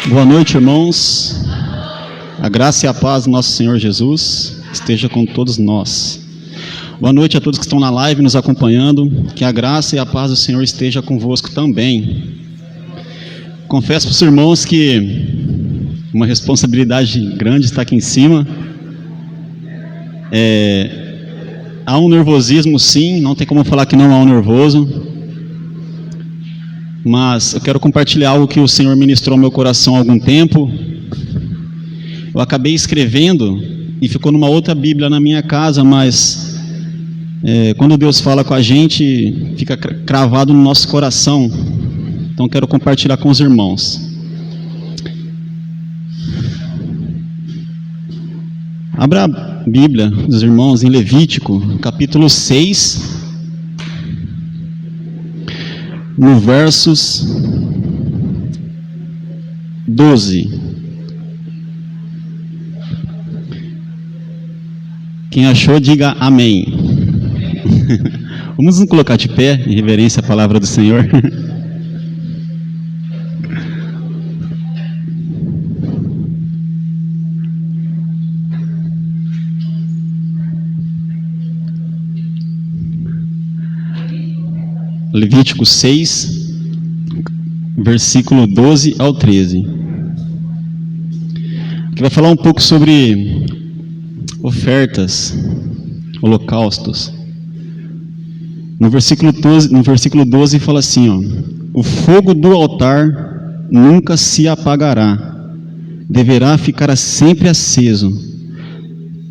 Boa noite, irmãos. A graça e a paz do nosso Senhor Jesus esteja com todos nós. Boa noite a todos que estão na live nos acompanhando. Que a graça e a paz do Senhor esteja convosco também. Confesso para os irmãos que uma responsabilidade grande está aqui em cima. Há um nervosismo, sim, não tem como falar que não há um nervoso. Mas eu quero compartilhar algo que o Senhor ministrou ao meu coração há algum tempo. Eu acabei escrevendo e ficou numa outra Bíblia na minha casa, mas quando Deus fala com a gente, fica cravado no nosso coração. Então eu quero compartilhar com os irmãos. Abra a Bíblia dos irmãos em Levítico, capítulo 6. No versos 12. Quem achou, diga amém. Vamos nos colocar de pé em reverência à palavra do Senhor. Levítico 6, versículo 12 ao 13. Aqui vai falar um pouco sobre ofertas, holocaustos. No versículo 12 fala assim, ó: o fogo do altar nunca se apagará, deverá ficar sempre aceso.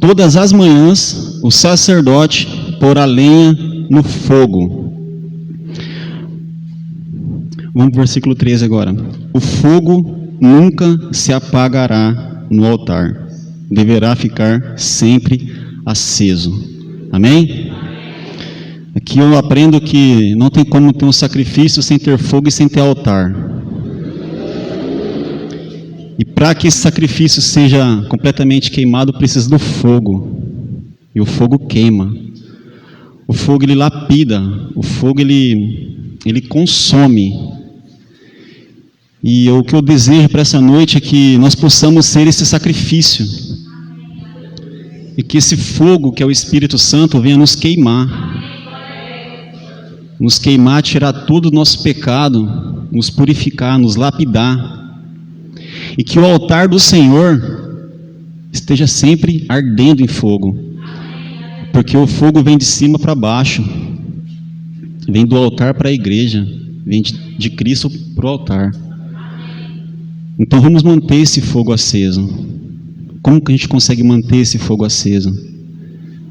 Todas as manhãs o sacerdote porá lenha no fogo. Vamos para o versículo 13 agora. O fogo nunca se apagará no altar, deverá ficar sempre aceso. Amém? Aqui eu aprendo que não tem como ter um sacrifício sem ter fogo e sem ter altar. E para que esse sacrifício seja completamente queimado, precisa do fogo. E o fogo queima. O fogo ele lapida. O fogo ele consome. E o que eu desejo para essa noite é que nós possamos ser esse sacrifício. E que esse fogo, que é o Espírito Santo, venha nos queimar. Nos queimar, tirar todo o nosso pecado, nos purificar, nos lapidar. E que o altar do Senhor esteja sempre ardendo em fogo. Porque o fogo vem de cima para baixo. Vem do altar para a igreja. Vem de Cristo para o altar. Então vamos manter esse fogo aceso. Como que a gente consegue manter esse fogo aceso?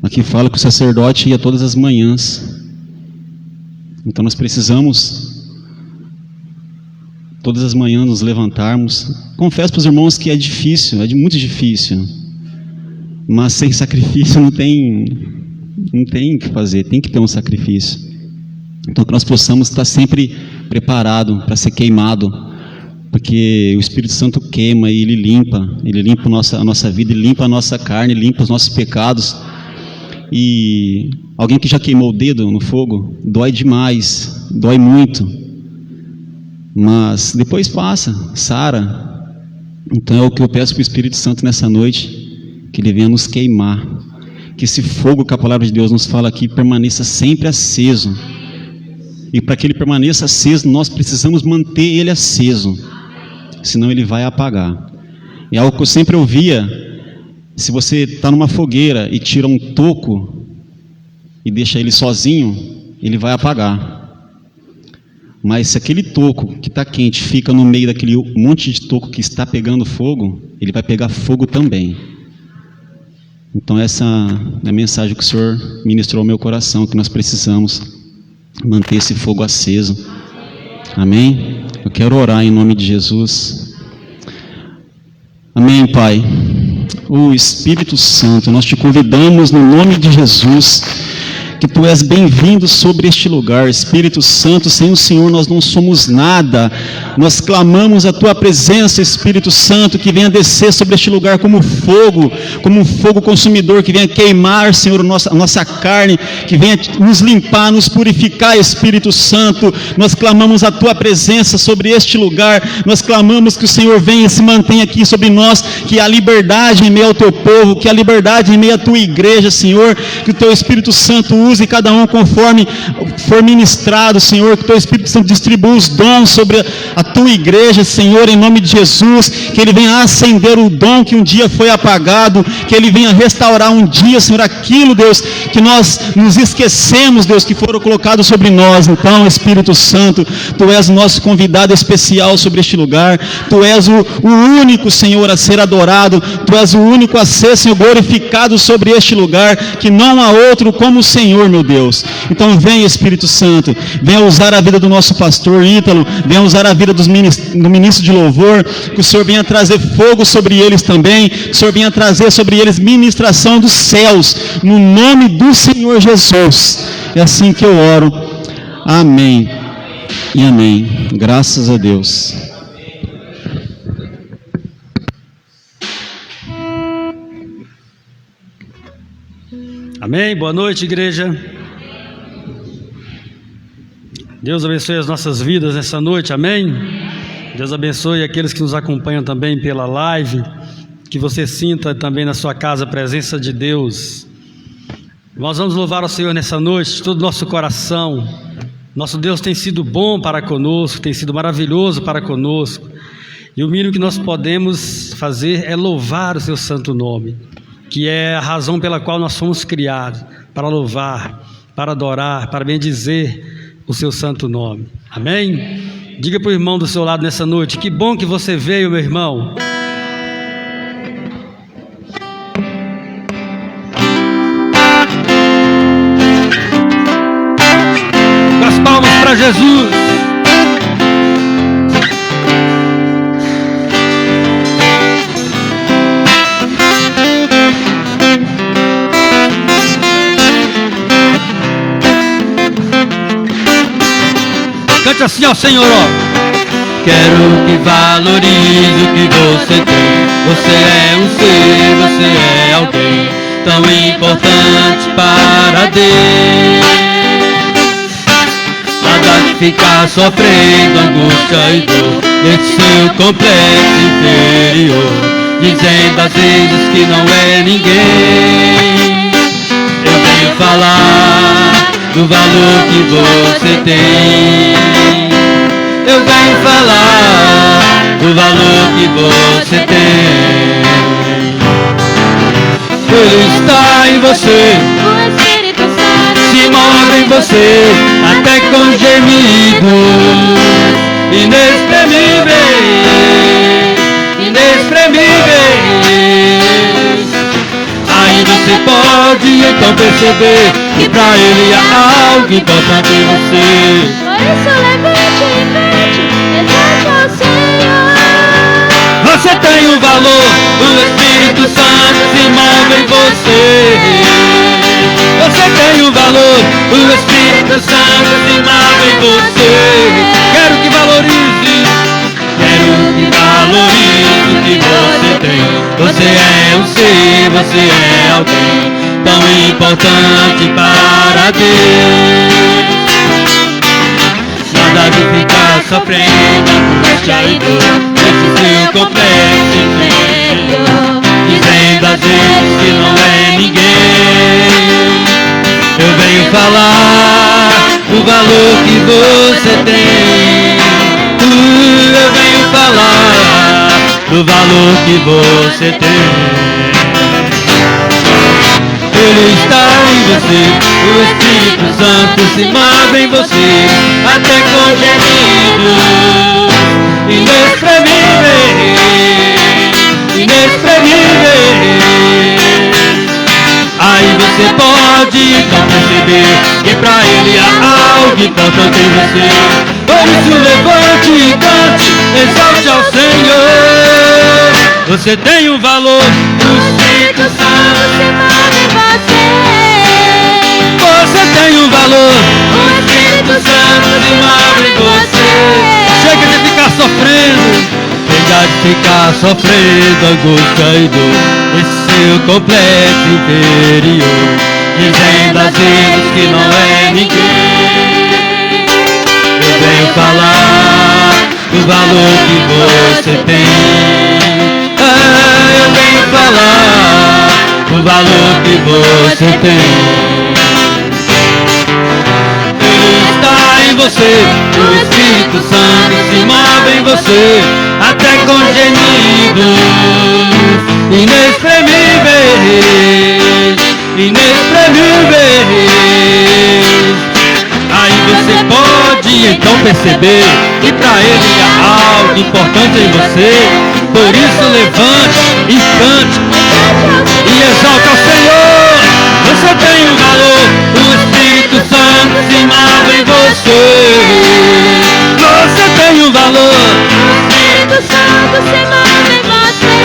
Aqui fala que o sacerdote ia todas as manhãs. Então nós precisamos todas as manhãs nos levantarmos. Confesso para os irmãos que é difícil, muito difícil. Mas sem sacrifício não tem o que fazer, tem que ter um sacrifício. Então que nós possamos estar sempre preparados para ser queimado. Porque o Espírito Santo queima e Ele limpa a nossa vida, Ele limpa a nossa carne, limpa os nossos pecados. E alguém que já queimou o dedo no fogo, dói demais, dói muito. Mas depois passa, sara. Então é o que eu peço para o Espírito Santo nessa noite, que Ele venha nos queimar. Que esse fogo que a palavra de Deus nos fala aqui permaneça sempre aceso. E para que ele permaneça aceso, nós precisamos manter ele aceso. Senão ele vai apagar. E algo que eu sempre ouvia: se você está numa fogueira e tira um toco e deixa ele sozinho, ele vai apagar. Mas se aquele toco que está quente fica no meio daquele monte de toco que está pegando fogo, ele vai pegar fogo também. Então essa é a mensagem que o Senhor ministrou ao meu coração, que nós precisamos manter esse fogo aceso. Amém? Eu quero orar em nome de Jesus. Amém, Pai. O Espírito Santo, nós te convidamos no nome de Jesus, que Tu és bem-vindo sobre este lugar. Espírito Santo, sem o Senhor nós não somos nada. Nós clamamos a Tua presença, Espírito Santo, que venha descer sobre este lugar como um fogo consumidor, que venha queimar, Senhor, a nossa carne, que venha nos limpar, nos purificar, Espírito Santo. Nós clamamos a Tua presença sobre este lugar. Nós clamamos que o Senhor venha e se mantenha aqui sobre nós, que há liberdade em meio ao Teu povo, que há liberdade em meio à Tua igreja, Senhor, que o Teu Espírito Santo use cada um conforme for ministrado, Senhor, que o Teu Espírito Santo distribua os dons sobre a Tua igreja, Senhor, em nome de Jesus, que Ele venha acender o dom que um dia foi apagado, que Ele venha restaurar um dia, Senhor, aquilo, Deus, que nós nos esquecemos, Deus, que foram colocados sobre nós. Então, Espírito Santo, Tu és o nosso convidado especial sobre este lugar, Tu és o único, Senhor, a ser adorado, Tu és o único a ser, Senhor, glorificado sobre este lugar, que não há outro como o Senhor, meu Deus. Então vem, Espírito Santo, venha usar a vida do nosso pastor Ítalo, venha usar a vida do ministro de louvor, que o Senhor venha trazer fogo sobre eles também, que o Senhor venha trazer sobre eles ministração dos céus, no nome do Senhor Jesus. É assim que eu oro. Amém e amém. Graças a Deus. Amém, boa noite, igreja. Deus abençoe as nossas vidas nessa noite, amém. Deus abençoe aqueles que nos acompanham também pela live, que você sinta também na sua casa a presença de Deus. Nós vamos louvar ao Senhor nessa noite, de todo o nosso coração. Nosso Deus tem sido bom para conosco, tem sido maravilhoso para conosco, e o mínimo que nós podemos fazer é louvar o seu santo nome, que é a razão pela qual nós fomos criados, para louvar, para adorar, para bendizer o seu santo nome, amém? Diga para o irmão do seu lado nessa noite: que bom que você veio, meu irmão. Com as palmas para Jesus. Cante assim ao Senhor, ó. Quero que valorize o que você tem. Você é um ser, você é alguém tão importante para Deus. Nada de ficar sofrendo angústia e dor nesse seu complexo inferior, dizendo às vezes que não é ninguém. Eu venho falar do valor que você tem. Eu venho falar do valor que você tem. Ele está em você, o Espírito Santo se move em você, até com gemidos inexprimíveis, inexprimíveis. Aí você pode então perceber que pra Ele há algo importante em você. Por isso levante e cante, exalte ao Senhor. Você tem um valor, o Espírito Santo se move em você. Você tem um valor, o Espírito Santo se move em você. Quero que valorize o que você tem. Você é um ser, você é alguém tão importante para Deus. Nada de ficar sofrendo angústia e dor nesse seu complexo inferior, dizendo às vezes que não é ninguém. Eu venho falar do valor que você tem. Eu venho falar do valor que você tem. Ele está em você, o Espírito Santo se move em você, até com gemidos inexprimíveis, inexprimíveis. Aí você pode então perceber que pra Ele há algo importante em você. Por isso levante e cante, exalte ao Senhor. Você tem um valor, o Espírito Santo se move em você. Você aproximava em você. Chega de ficar sofrendo. Chega de ficar sofrendo angústia e dor nesse seu complexo interior, dizendo às vezes que não é ninguém. Eu venho falar do valor que você tem. Eu venho falar do valor que você tem. Ele está em você, o Espírito Santo se move em você, até com gemidos inexprimíveis, inexprimíveis. Aí você pode então perceber que pra ele há algo importante em você. Por isso levante e cante e exalta o Senhor. Você tem um valor, o Espírito Santo se move em você. Você tem um valor, O Espírito Santo se move em você.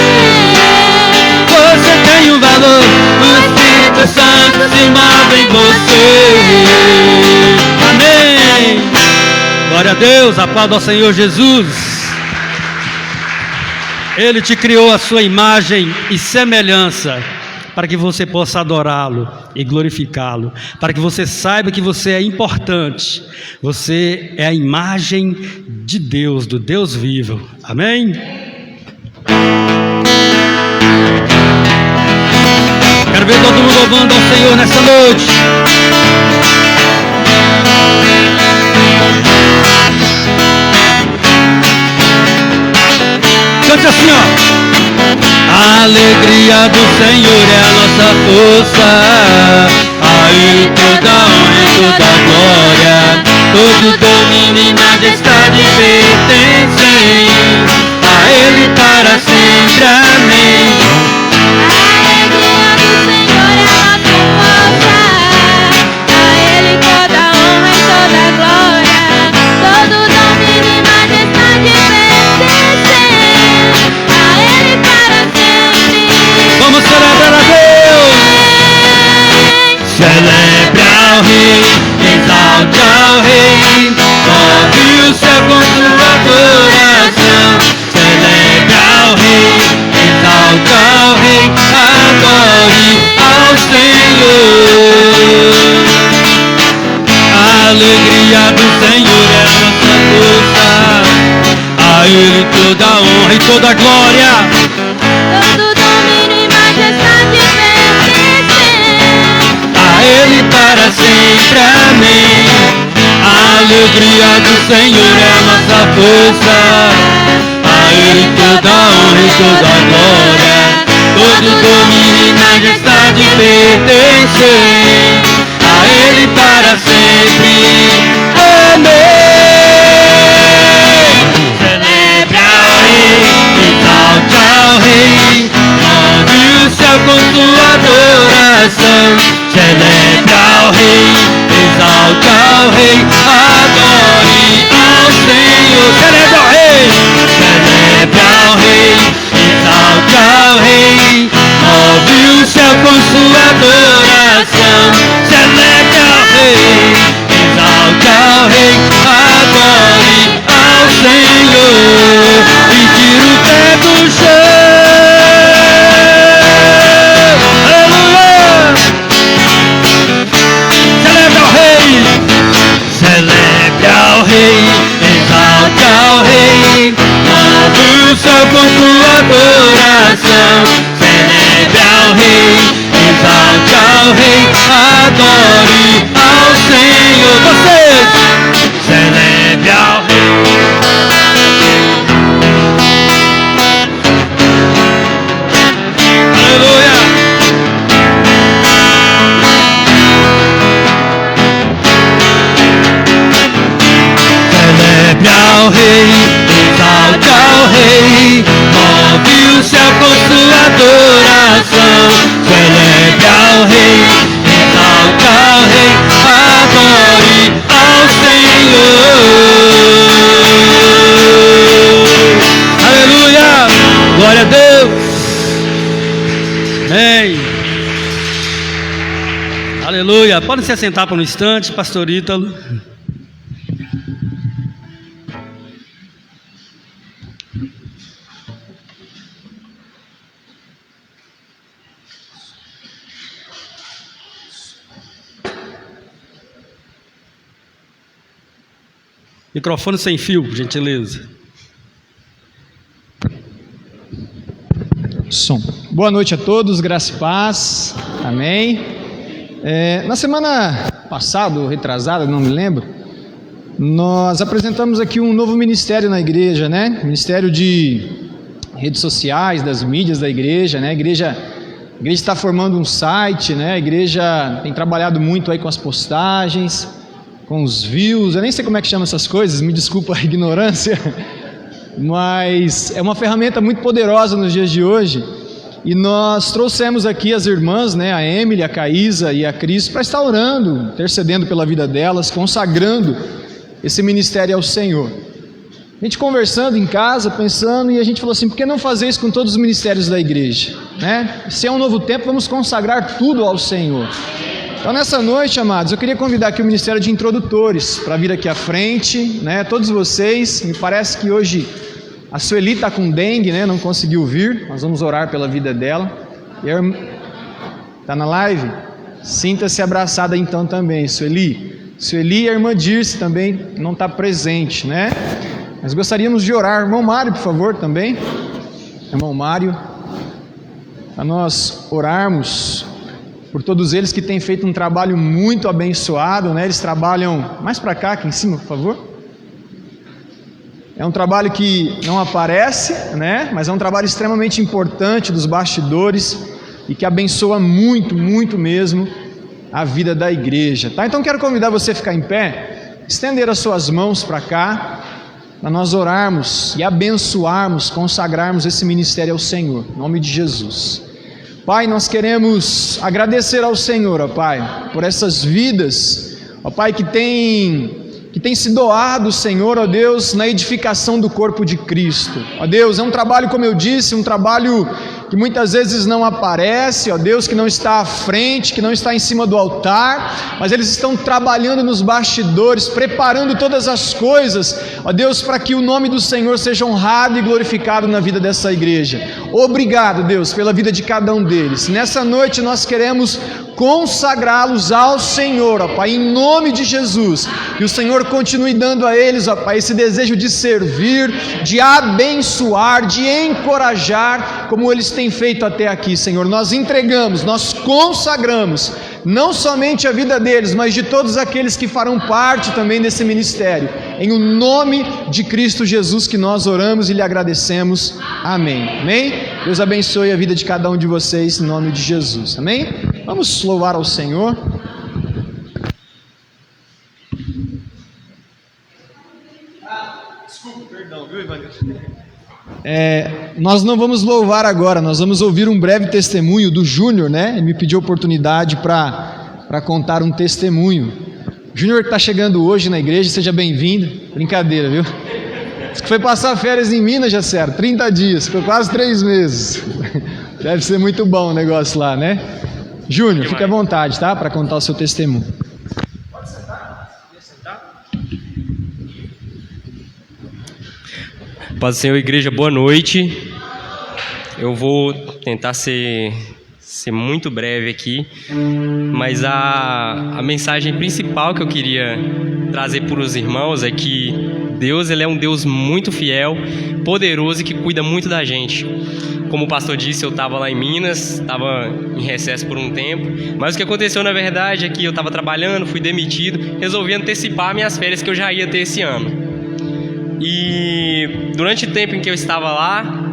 você tem um valor, o Espírito Santo se move em você. Amém. Glória a Deus, aplauda ao Senhor Jesus. Ele te criou a sua imagem e semelhança para que você possa adorá-lo e glorificá-lo, para que você saiba que você é importante. Você é a imagem de Deus, do Deus vivo. Amém? Quero ver todo mundo louvando ao Senhor nessa noite. Cante assim, ó. A alegria do Senhor é a nossa força. A Ele toda honra e toda glória, todo domínio e majestade pertencem a Ele para sempre. Amém. A alegria do Senhor é a nossa força. A Ele toda honra e toda glória, todo domínio e majestade pertencem a Ele para sempre. Vamos celebrar a Deus. Celebre ao Rei, exalte ao Rei, move o céu com sua adoração. Celebre ao Rei, exalte ao Rei, adore ao Senhor. A alegria do Senhor é a nossa força, a Ele toda honra e toda glória. Todo domínio e majestade pertencem A Ele para sempre, amém. A alegria do Senhor é a nossa força, a Ele toda honra e toda glória, todo domínio e majestade pertencem a Ele para sempre, amém. Celebre ao Rei, exalte ao Rei, move o céu com sua adoração. Celebre ao Rei, exalte ao Rei, adore ao Senhor. Celebre ao Rei, celebre ao Rei, exalte ao Rei, move o céu com sua adoração. Celebre ao Rei, exalte ao Rei, adore ao Senhor e tira o pé do chão. Aleluia! Celebre ao Rei, celebre ao Rei, exalte ao Rei, move o céu com sua adoração. Celebre ao Rei, exalte ao Rei, adore ao Senhor. Vocês, celebre ao Rei. Aleluia! Celebre ao Rei, exalte ao Rei, move o céu com sua adoração. Celebre ao Rei, exalte ao Rei, adore ao Senhor. Aleluia! Glória a Deus. Amém. Aleluia. Podem se assentar por um instante, pastor Ítalo. Microfone sem fio, por gentileza. Som. Boa noite a todos, graça e paz, amém. Na semana passada, ou retrasada, não me lembro, nós apresentamos aqui um novo ministério na igreja, né? Ministério de redes sociais, das mídias da igreja, né? A igreja está formando um site, né? A igreja tem trabalhado muito aí com as postagens, com os views, eu nem sei como é que chama essas coisas, me desculpa a ignorância, mas é uma ferramenta muito poderosa nos dias de hoje. E nós trouxemos aqui as irmãs, né, a Emily, a Caísa e a Cris, para estar orando, intercedendo pela vida delas, consagrando esse ministério ao Senhor. A gente conversando em casa, pensando, e a gente falou assim, por que não fazer isso com todos os ministérios da igreja? Né? Se é um novo tempo, vamos consagrar tudo ao Senhor. Então nessa noite, amados, eu queria convidar aqui o Ministério de Introdutores para vir aqui à frente, né? Todos vocês, me parece que hoje a Sueli está com dengue, né? Não conseguiu vir, nós vamos orar pela vida dela. Está na live? Sinta-se abraçada então também, Sueli. Sueli e a irmã Dirce também não está presente, né? Nós gostaríamos de orar. Irmão Mário, por favor, também. Irmão Mário, para nós orarmos por todos eles que têm feito um trabalho muito abençoado, né? Eles trabalham mais para cá, aqui em cima, por favor. É um trabalho que não aparece, né? Mas é um trabalho extremamente importante dos bastidores e que abençoa muito, muito mesmo a vida da igreja, tá? Então quero convidar você a ficar em pé, estender as suas mãos para cá, para nós orarmos e abençoarmos, consagrarmos esse ministério ao Senhor, em nome de Jesus. Pai, nós queremos agradecer ao Senhor, ó Pai, por essas vidas, ó Pai, que tem se doado, Senhor, ó Deus, na edificação do corpo de Cristo. Ó Deus, é um trabalho, como eu disse, um trabalho que muitas vezes não aparece, ó Deus, que não está à frente, que não está em cima do altar, mas eles estão trabalhando nos bastidores, preparando todas as coisas, ó Deus, para que o nome do Senhor seja honrado e glorificado na vida dessa igreja. Obrigado, Deus, pela vida de cada um deles. Nessa noite nós queremos consagrá-los ao Senhor, ó Pai, em nome de Jesus, que o Senhor continue dando a eles, ó Pai, esse desejo de servir, de abençoar, de encorajar, como eles têm feito até aqui, Senhor. Nós entregamos, nós consagramos, não somente a vida deles, mas de todos aqueles que farão parte também desse ministério, em o nome de Cristo Jesus que nós oramos e lhe agradecemos, amém, amém? Deus abençoe a vida de cada um de vocês, em nome de Jesus, amém? Vamos louvar ao Senhor. Desculpa, perdão, viu, Ivanilson? Nós não vamos louvar agora, nós vamos ouvir um breve testemunho do Júnior, né? Ele me pediu oportunidade para contar um testemunho. Júnior que está chegando hoje na igreja, seja bem-vindo. Brincadeira, viu? Foi passar férias em Minas, já sério, 30 dias, ficou quase 3 meses. Deve ser muito bom o negócio lá, né? Júnior, fique à vontade, tá? Para contar o seu testemunho. Pode sentar? Quer sentar? Paz do Senhor, igreja, boa noite. Eu vou tentar ser muito breve aqui, mas a mensagem principal que eu queria trazer para os irmãos é que Deus, ele é um Deus muito fiel, poderoso e que cuida muito da gente. Como o pastor disse, eu estava lá em Minas, estava em recesso por um tempo, mas o que aconteceu na verdade é que eu estava trabalhando, fui demitido, resolvi antecipar minhas férias que eu já ia ter esse ano. E durante o tempo em que eu estava lá,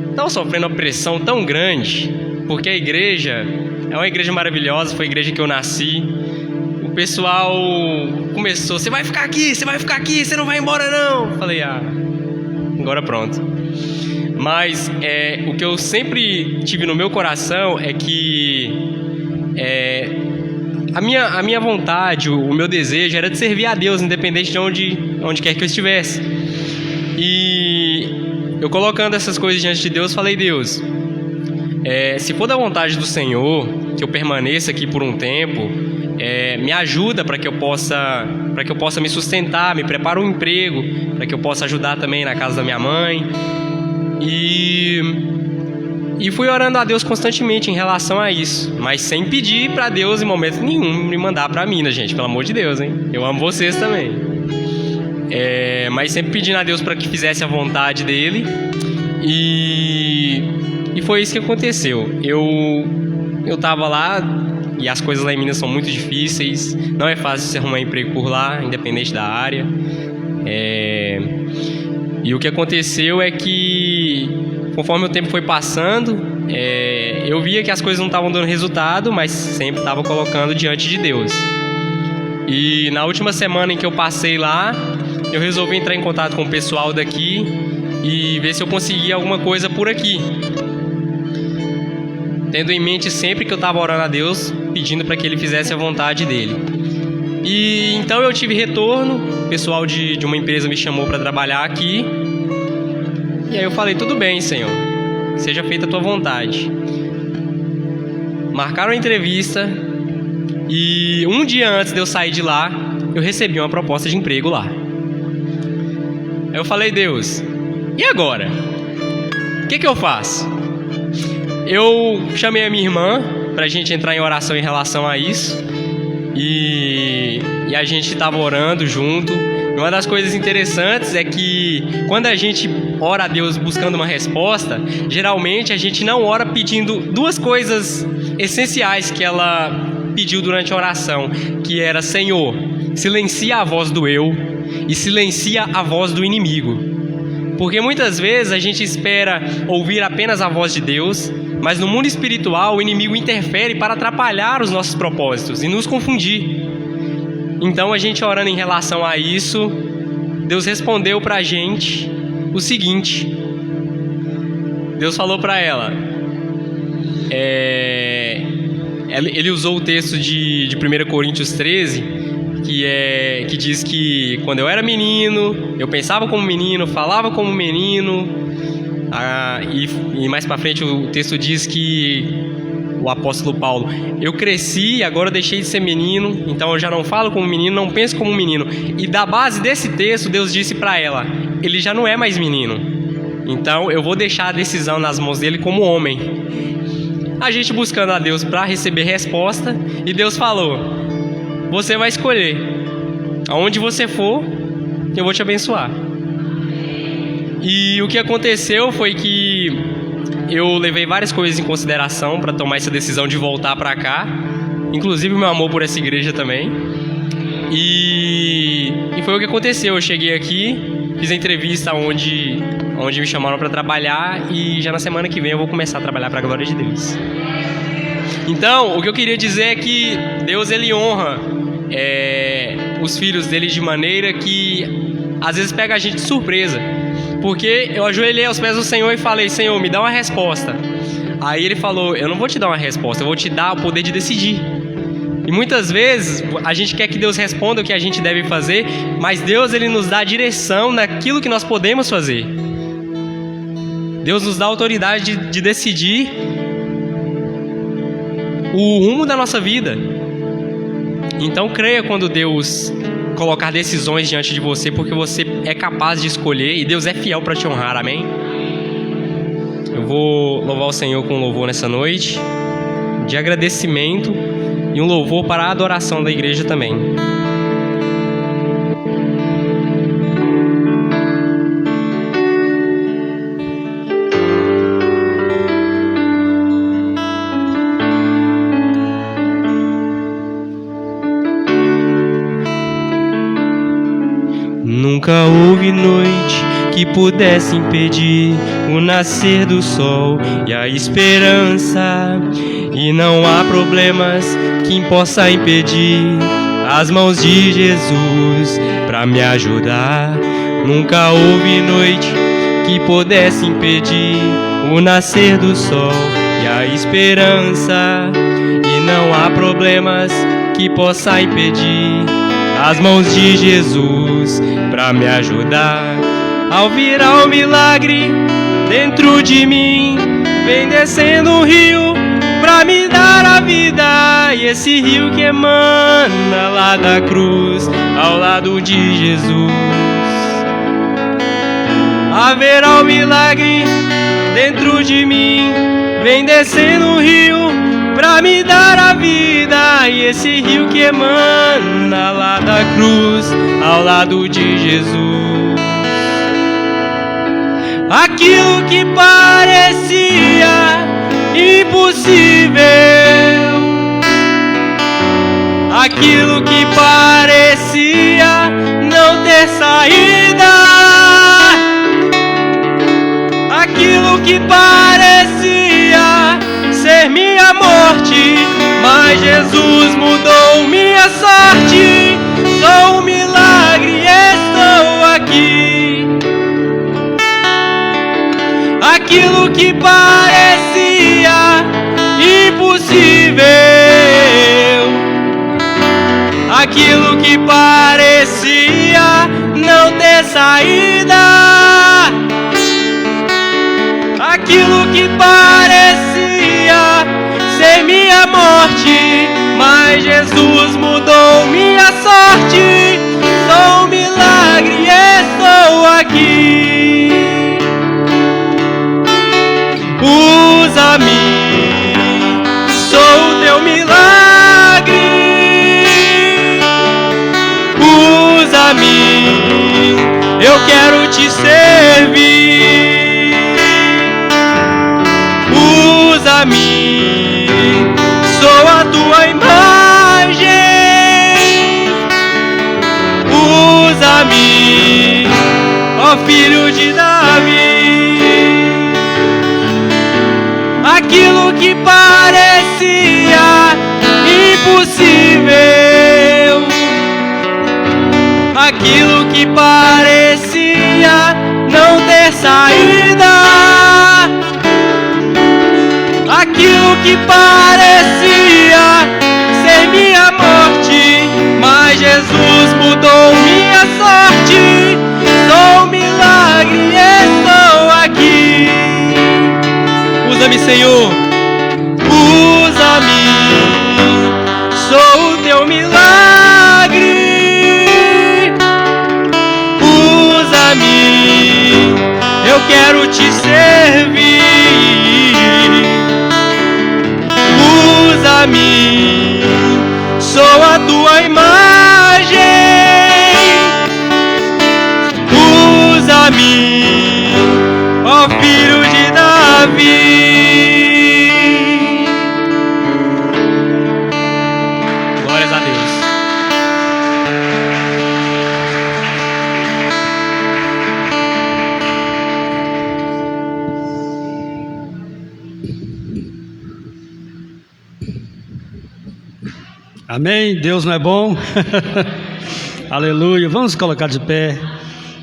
estava sofrendo uma pressão tão grande, porque a igreja é uma igreja maravilhosa, foi a igreja que eu nasci. O pessoal começou, você vai ficar aqui, você não vai embora não. Falei, agora pronto. Mas o que eu sempre tive no meu coração é que a minha vontade, o meu desejo era de servir a Deus, independente de onde quer que eu estivesse. E eu colocando essas coisas diante de Deus, falei, Deus, se for da vontade do Senhor, que eu permaneça aqui por um tempo, me ajuda para que eu possa me sustentar, me prepara um emprego, para que eu possa ajudar também na casa da minha mãe. E fui orando a Deus constantemente em relação a isso, mas sem pedir para Deus em momento nenhum me mandar para Minas, gente, pelo amor de Deus, hein? Eu amo vocês também. mas sempre pedindo a Deus para que fizesse a vontade dele. E foi isso que aconteceu. Eu tava lá, e as coisas lá em Minas são muito difíceis, não é fácil você arrumar emprego por lá, independente da área. E o que aconteceu é que, conforme o tempo foi passando, eu via que as coisas não estavam dando resultado, mas sempre estava colocando diante de Deus. E na última semana em que eu passei lá, eu resolvi entrar em contato com o pessoal daqui e ver se eu conseguia alguma coisa por aqui, tendo em mente sempre que eu estava orando a Deus, pedindo para que Ele fizesse a vontade dEle. E então eu tive retorno, o pessoal de uma empresa me chamou para trabalhar aqui, e aí eu falei, tudo bem, Senhor, seja feita a Tua vontade. Marcaram a entrevista, e um dia antes de eu sair de lá, eu recebi uma proposta de emprego lá. Aí eu falei, Deus, e agora? O que eu faço? Eu chamei a minha irmã pra gente entrar em oração em relação a isso. E a gente estava orando junto. E uma das coisas interessantes é que quando a gente ora a Deus buscando uma resposta, geralmente a gente não ora pedindo duas coisas essenciais que ela pediu durante a oração, que era, Senhor, silencia a voz do eu e silencia a voz do inimigo. Porque muitas vezes a gente espera ouvir apenas a voz de Deus, mas no mundo espiritual o inimigo interfere para atrapalhar os nossos propósitos e nos confundir. Então a gente orando em relação a isso, Deus respondeu para a gente o seguinte. Deus falou para ela, ele usou o texto de 1 Coríntios 13, que diz que quando eu era menino, eu pensava como menino, falava como menino, e mais para frente o texto diz que o apóstolo Paulo, eu cresci e agora eu deixei de ser menino, então eu já não falo como menino, não penso como menino. E da base desse texto, Deus disse para ela, ele já não é mais menino, então eu vou deixar a decisão nas mãos dele como homem. A gente buscando a Deus para receber resposta, e Deus falou, você vai escolher, aonde você for, eu vou te abençoar. E o que aconteceu foi que eu levei várias coisas em consideração para tomar essa decisão de voltar para cá, inclusive meu amor por essa igreja também. E foi o que aconteceu. Eu cheguei aqui, fiz a entrevista onde me chamaram para trabalhar, e já na semana que vem eu vou começar a trabalhar para a glória de Deus. Então, o que eu queria dizer é que Deus, Ele honra os filhos dele de maneira que às vezes pega a gente de surpresa, porque eu ajoelhei aos pés do Senhor e falei, Senhor, me dá uma resposta. Aí Ele falou, eu não vou te dar uma resposta, eu vou te dar o poder de decidir. E muitas vezes a gente quer que Deus responda o que a gente deve fazer, mas Deus, Ele nos dá a direção naquilo que nós podemos fazer. Deus nos dá a autoridade de decidir o rumo da nossa vida. Então creia quando Deus colocar decisões diante de você, porque você é capaz de escolher e Deus é fiel para te honrar, amém? Eu vou louvar o Senhor com um louvor nessa noite, de agradecimento, e um louvor para a adoração da igreja também. Nunca houve noite que pudesse impedir o nascer do sol e a esperança, e não há problemas que possa impedir as mãos de Jesus para me ajudar. Nunca houve noite que pudesse impedir o nascer do sol e a esperança, e não há problemas que possa impedir as mãos de Jesus para me ajudar. Ao virar o milagre dentro de mim, vem descendo um rio pra me dar a vida, e esse rio que emana lá da cruz, ao lado de Jesus. Haverá um milagre dentro de mim, vem descendo um rio pra me dar a vida, e esse rio que emana lá da cruz, ao lado de Jesus. Aquilo que parecia impossível, aquilo que parecia não ter saída, aquilo que parecia ser minha morte, mas Jesus mudou minha sorte. Sou um milagre e estou aqui. Aquilo que parecia impossível, aquilo que parecia não ter saída, aquilo que parecia ser minha morte, mas Jesus mudou minha sorte. Sou um milagre e estou aqui. Usa-me, sou o teu milagre. Usa-me, eu quero te servir. Usa-me, sou a tua imagem. Usa-me, ó filho de Davi. Aquilo que parecia impossível, aquilo que parecia não ter saída, aquilo que parecia ser minha morte, mas Jesus mudou minha sorte. Sou um milagre e estou aqui. Usa-me, Senhor, usa-me, sou o teu milagre. Usa-me, eu quero te servir. Usa-me, sou a tua imagem. Usa-me, ó filho de Davi. Glórias a Deus. Amém? Deus não é bom? Aleluia. Vamos colocar de pé.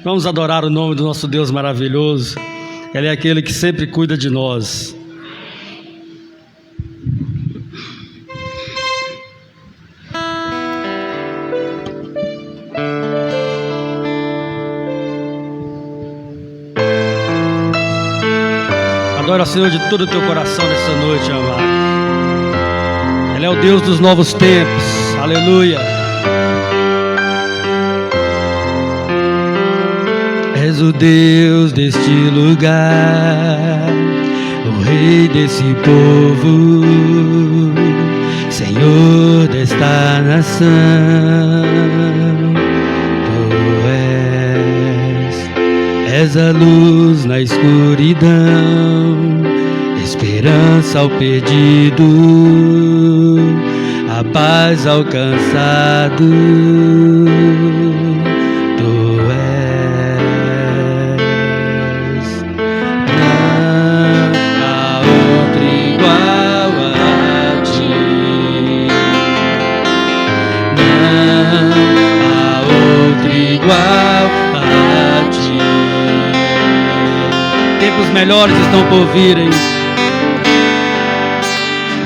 Vamos adorar o nome do nosso Deus maravilhoso. Ele é aquele que sempre cuida de nós. Adora o Senhor de todo o teu coração nessa noite, amado. Ele é o Deus dos novos tempos. Aleluia. És o Deus deste lugar, o Rei desse povo, Senhor desta nação. Tu és a luz na escuridão, esperança ao perdido, a paz ao cansado. Tempos melhores estão por virem.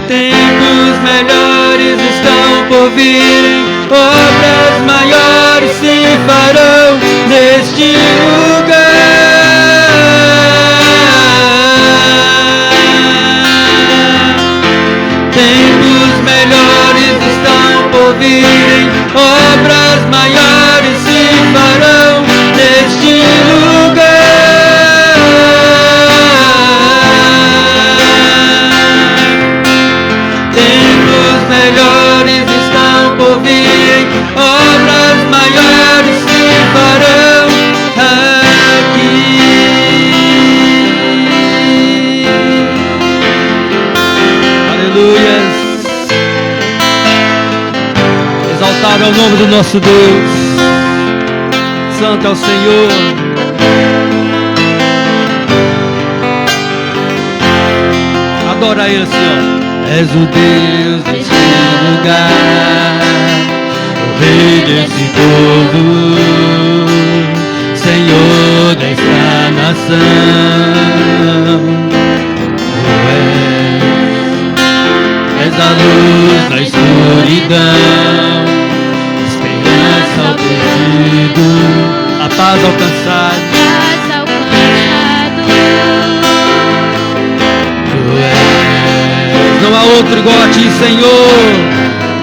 Tempos melhores estão por virem. Obras maiores se farão neste lugar. Tempos melhores estão por virem. Obras maiores se farão neste lugar. Louvado é o nome do nosso Deus. Santo é o Senhor. Adora Ele, Senhor. És o Deus desse lugar, o Rei desse povo, Senhor desta nação. És a luz da escuridão, esperança ao perdido, a paz alcançada. Tu és, não há outro igual a ti, Senhor.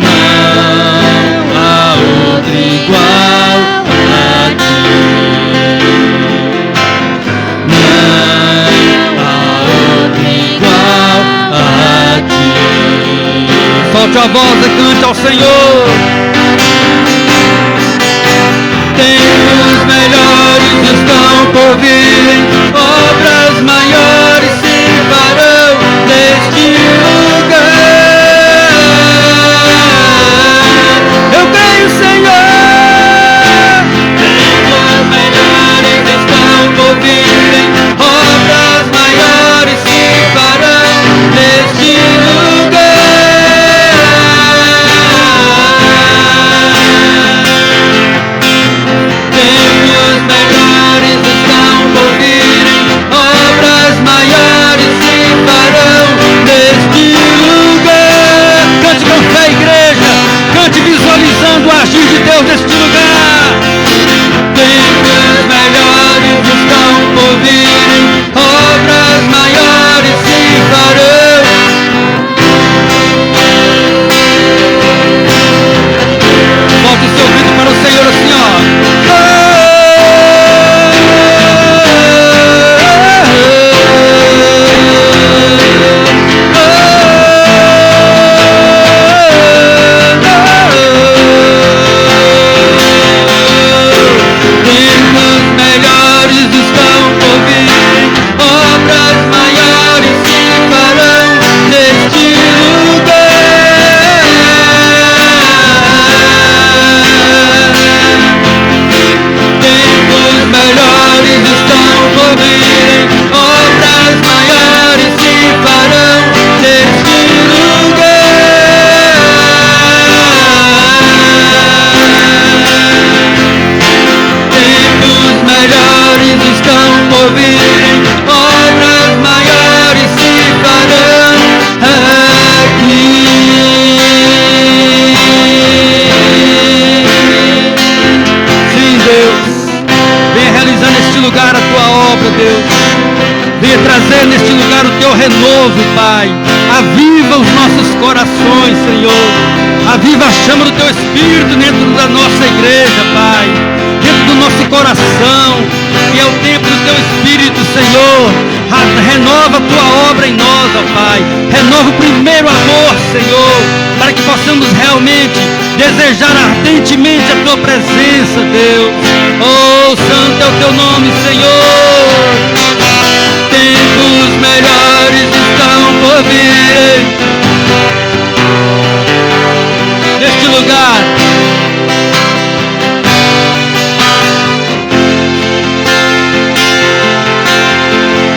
Não há outro igual a ti. Não há outro igual a ti. Solte a voz e cante ao Senhor. Tempos melhores estão por vir, obras maiores se farão neste lugar. Eu creio, Senhor. Tempos melhores estão por vir, obras maiores se farão neste lugar. Visualizando o agir de Deus neste lugar. Tempos melhores estão por vir, obras maiores se farão. Volte o seu ouvido para o Senhor assim, ó. Trazer neste lugar o teu renovo, Pai. Aviva os nossos corações, Senhor. Aviva a chama do teu Espírito dentro da nossa igreja, Pai. Dentro do nosso coração, que é o tempo do teu Espírito, Senhor. Renova a tua obra em nós, ó Pai. Renova o primeiro amor, Senhor, para que possamos realmente desejar ardentemente a tua presença, Deus. Oh, santo é o teu nome, Senhor. Tempos melhores estão por vir neste lugar.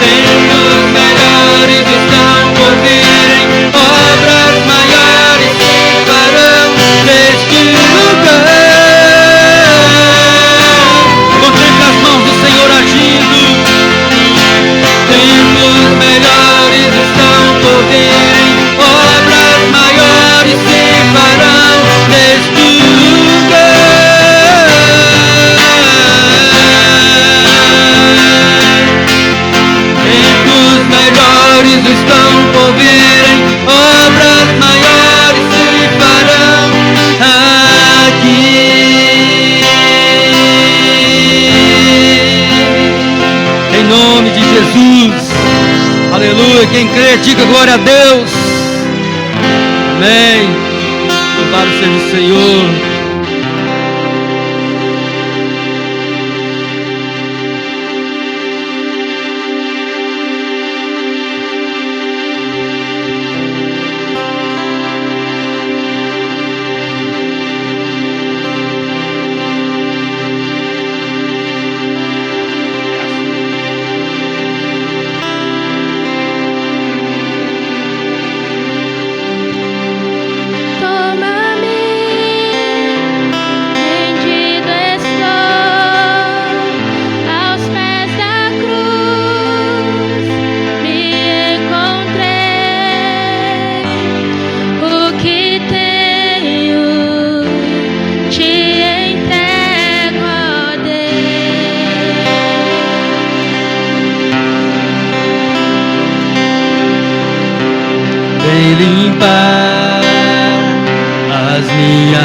Tempos melhores estão por vir, obras maiores se farão neste lugar. Contemple as mãos do Senhor agindo. Tempos melhores estão por vir, obras maiores se farão neste lugar. Tempos melhores estão por vir, obras maiores se farão aqui. Em nome de Jesus. Aleluia. Quem crê, diga glória a Deus. Amém. Louvado seja o Senhor.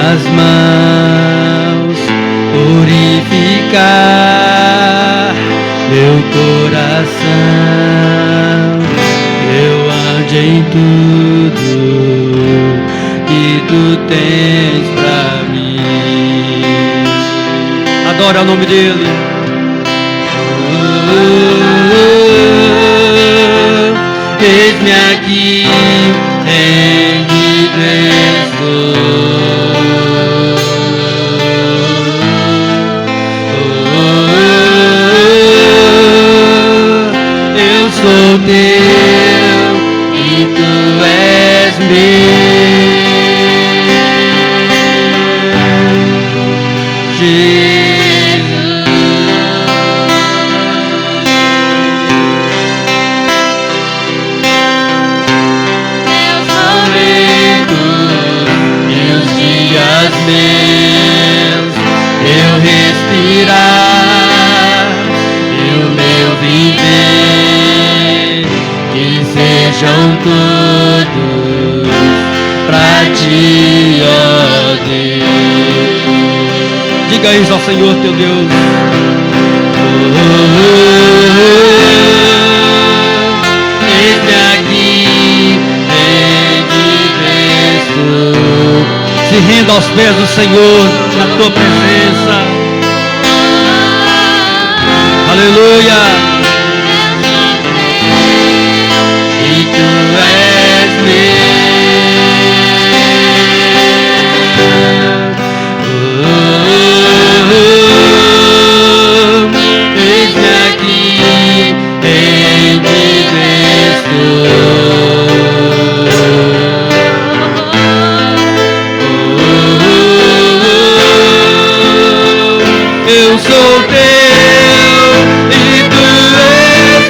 tuas mãos purificar meu coração, eu ande em tudo que tu tens pra mim. Adora o nome dele. Eis-me aqui, rendido eu sou teu e tu és meu, Jesus. Meus Momentos e os dias meus, eu respirar e o meu viver, que sejam todos pra ti, ó Deus. Diga isso ao Senhor teu Deus. Eis-me aqui, rendido estou. Se renda aos pés do Senhor na tua presença. Aleluia. E tu és meu. Eis-me aqui, rendido estou. Eu sou teu e tu és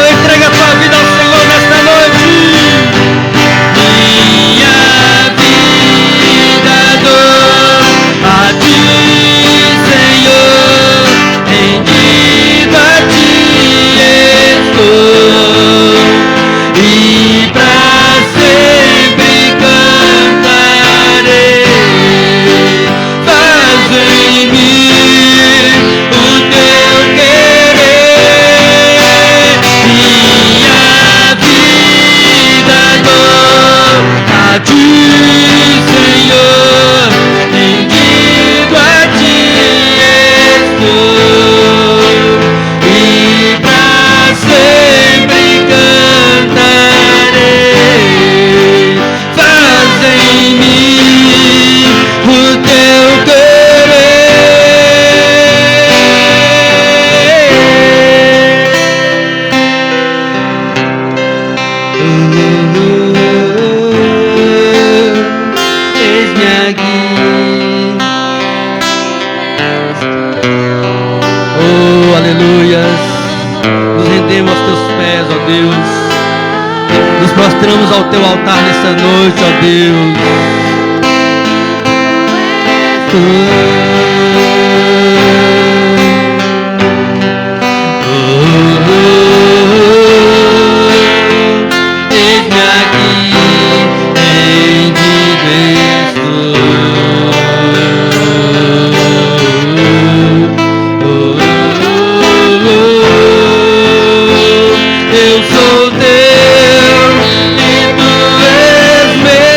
Entrega a tua vida ao Senhor nesta noite. Minha vida dou a ti, Senhor, rendido a ti estou, e pra sempre cantarei. Faz em mim o teu querer. Minha vida dou a ti, Senhor, rendido a ti estou, e pra sempre cantarei. Faz em mim o teu Eis-me aqui. Oh, aleluias. Nos rendemos aos teus pés, ó Deus. Nos prostramos ao teu altar nessa noite, ó Deus. Eis-me aqui, rendido estou. Eu sou teu e tu és meu.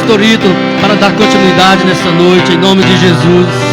pastor Ítalo para dar continuidade nessa noite, em nome de Jesus.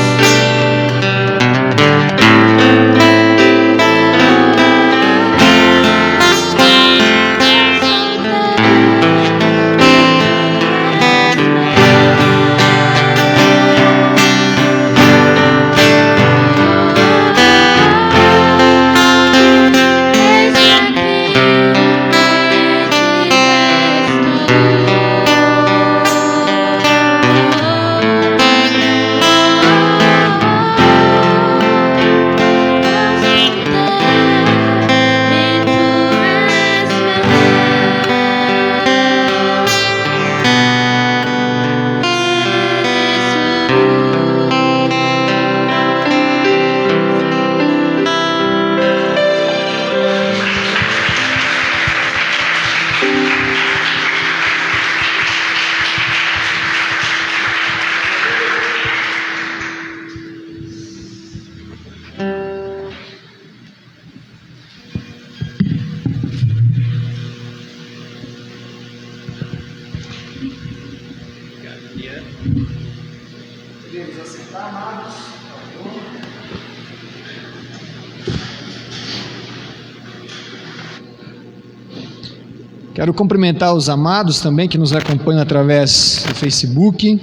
Quero cumprimentar os amados também que nos acompanham através do Facebook.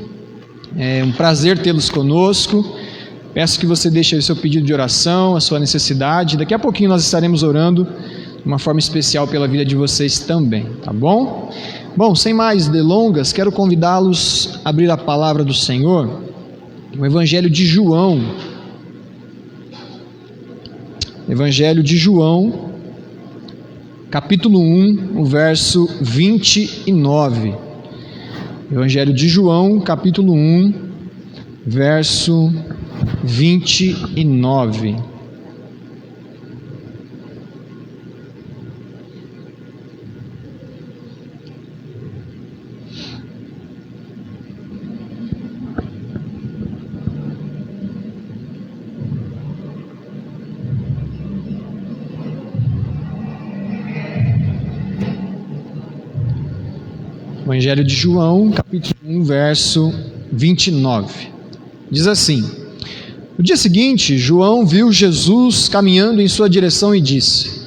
É um prazer tê-los conosco. Peço que você deixe aí o seu pedido de oração, a sua necessidade. Daqui a pouquinho nós estaremos orando de uma forma especial pela vida de vocês também, tá bom? Bom, sem mais delongas, quero convidá-los a abrir a palavra do Senhor, o Evangelho de João. Evangelho de João, capítulo 1, o verso 29. Evangelho de João, capítulo 1, verso 29. Evangelho de João, capítulo 1, verso 29. Diz assim: no dia seguinte, João viu Jesus caminhando em sua direção e disse: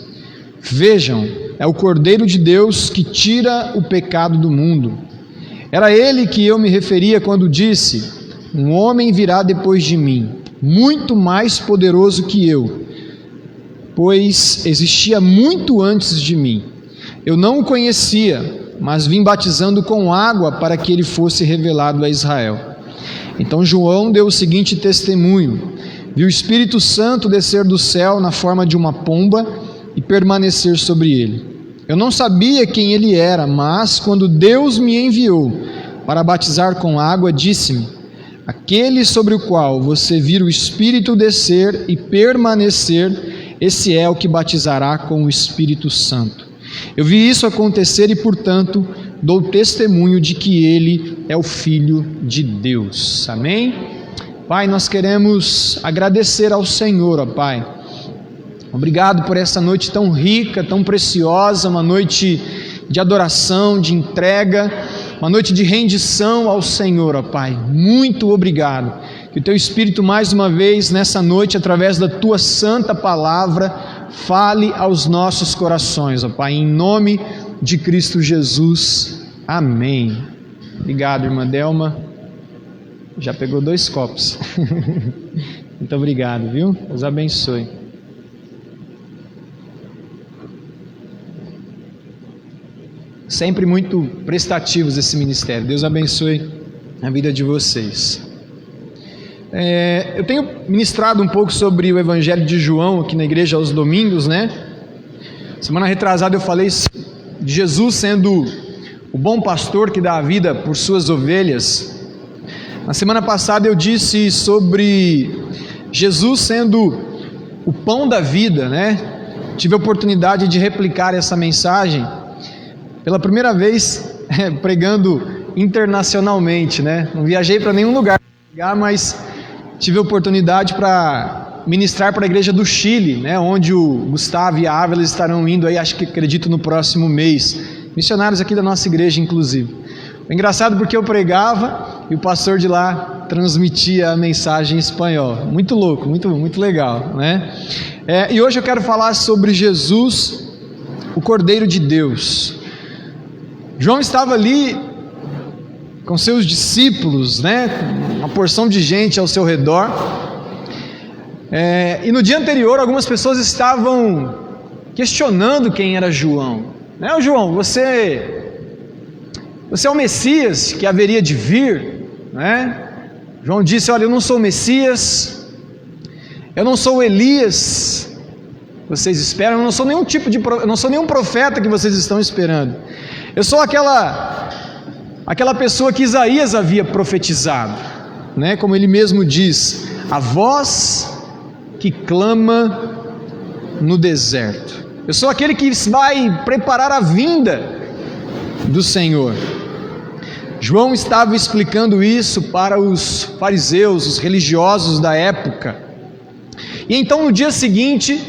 vejam, é o Cordeiro de Deus que tira o pecado do mundo. Era ele que eu me referia quando disse: um homem virá depois de mim, muito mais poderoso que eu, pois existia muito antes de mim. Eu não o conhecia, mas vim batizando com água para que ele fosse revelado a Israel. Então João deu o seguinte testemunho: viu o Espírito Santo descer do céu na forma de uma pomba e permanecer sobre ele. Eu não sabia quem ele era, mas quando Deus me enviou para batizar com água, disse-me: aquele sobre o qual você vir o Espírito descer e permanecer, esse é o que batizará com o Espírito Santo. Eu vi isso acontecer e, portanto, dou testemunho de que ele é o Filho de Deus. Amém? Pai, nós queremos agradecer ao Senhor, ó Pai. Obrigado por essa noite tão rica, tão preciosa, uma noite de adoração, de entrega, uma noite de rendição ao Senhor, ó Pai. Muito obrigado. Que o Teu Espírito mais uma vez nessa noite, através da Tua santa palavra, fale aos nossos corações, ó Pai, em nome de Cristo Jesus. Amém. Obrigado, irmã Delma. Já pegou 2 copos. Muito obrigado, viu? Deus abençoe. Sempre muito prestativos esse ministério. Deus abençoe a vida de vocês. Eu tenho ministrado um pouco sobre o Evangelho de João aqui na igreja aos domingos, né? Semana retrasada eu falei de Jesus sendo o bom pastor que dá a vida por suas ovelhas. Na semana passada eu disse sobre Jesus sendo o pão da vida, né? Tive a oportunidade de replicar essa mensagem pela primeira vez pregando internacionalmente, né? Não viajei para nenhum lugar, mas tive a oportunidade para ministrar para a igreja do Chile, né, onde o Gustavo e a Ávila estarão indo aí, acredito no próximo mês, missionários aqui da nossa igreja inclusive. É engraçado porque eu pregava e o pastor de lá transmitia a mensagem em espanhol. Muito louco, muito legal, né? E hoje eu quero falar sobre Jesus, o Cordeiro de Deus. João estava ali com seus discípulos, né? Uma porção de gente ao seu redor. E no dia anterior, algumas pessoas estavam questionando quem era João. Né, João, você é o Messias que haveria de vir, né? João disse: olha, eu não sou o Messias, eu não sou o Elias, vocês esperam, eu não sou nenhum profeta que vocês estão esperando. Eu sou aquela pessoa que Isaías havia profetizado, né? Como ele mesmo diz, a voz que clama no deserto. Eu sou aquele que vai preparar a vinda do Senhor. João estava explicando isso para os fariseus, os religiosos da época. E então no dia seguinte,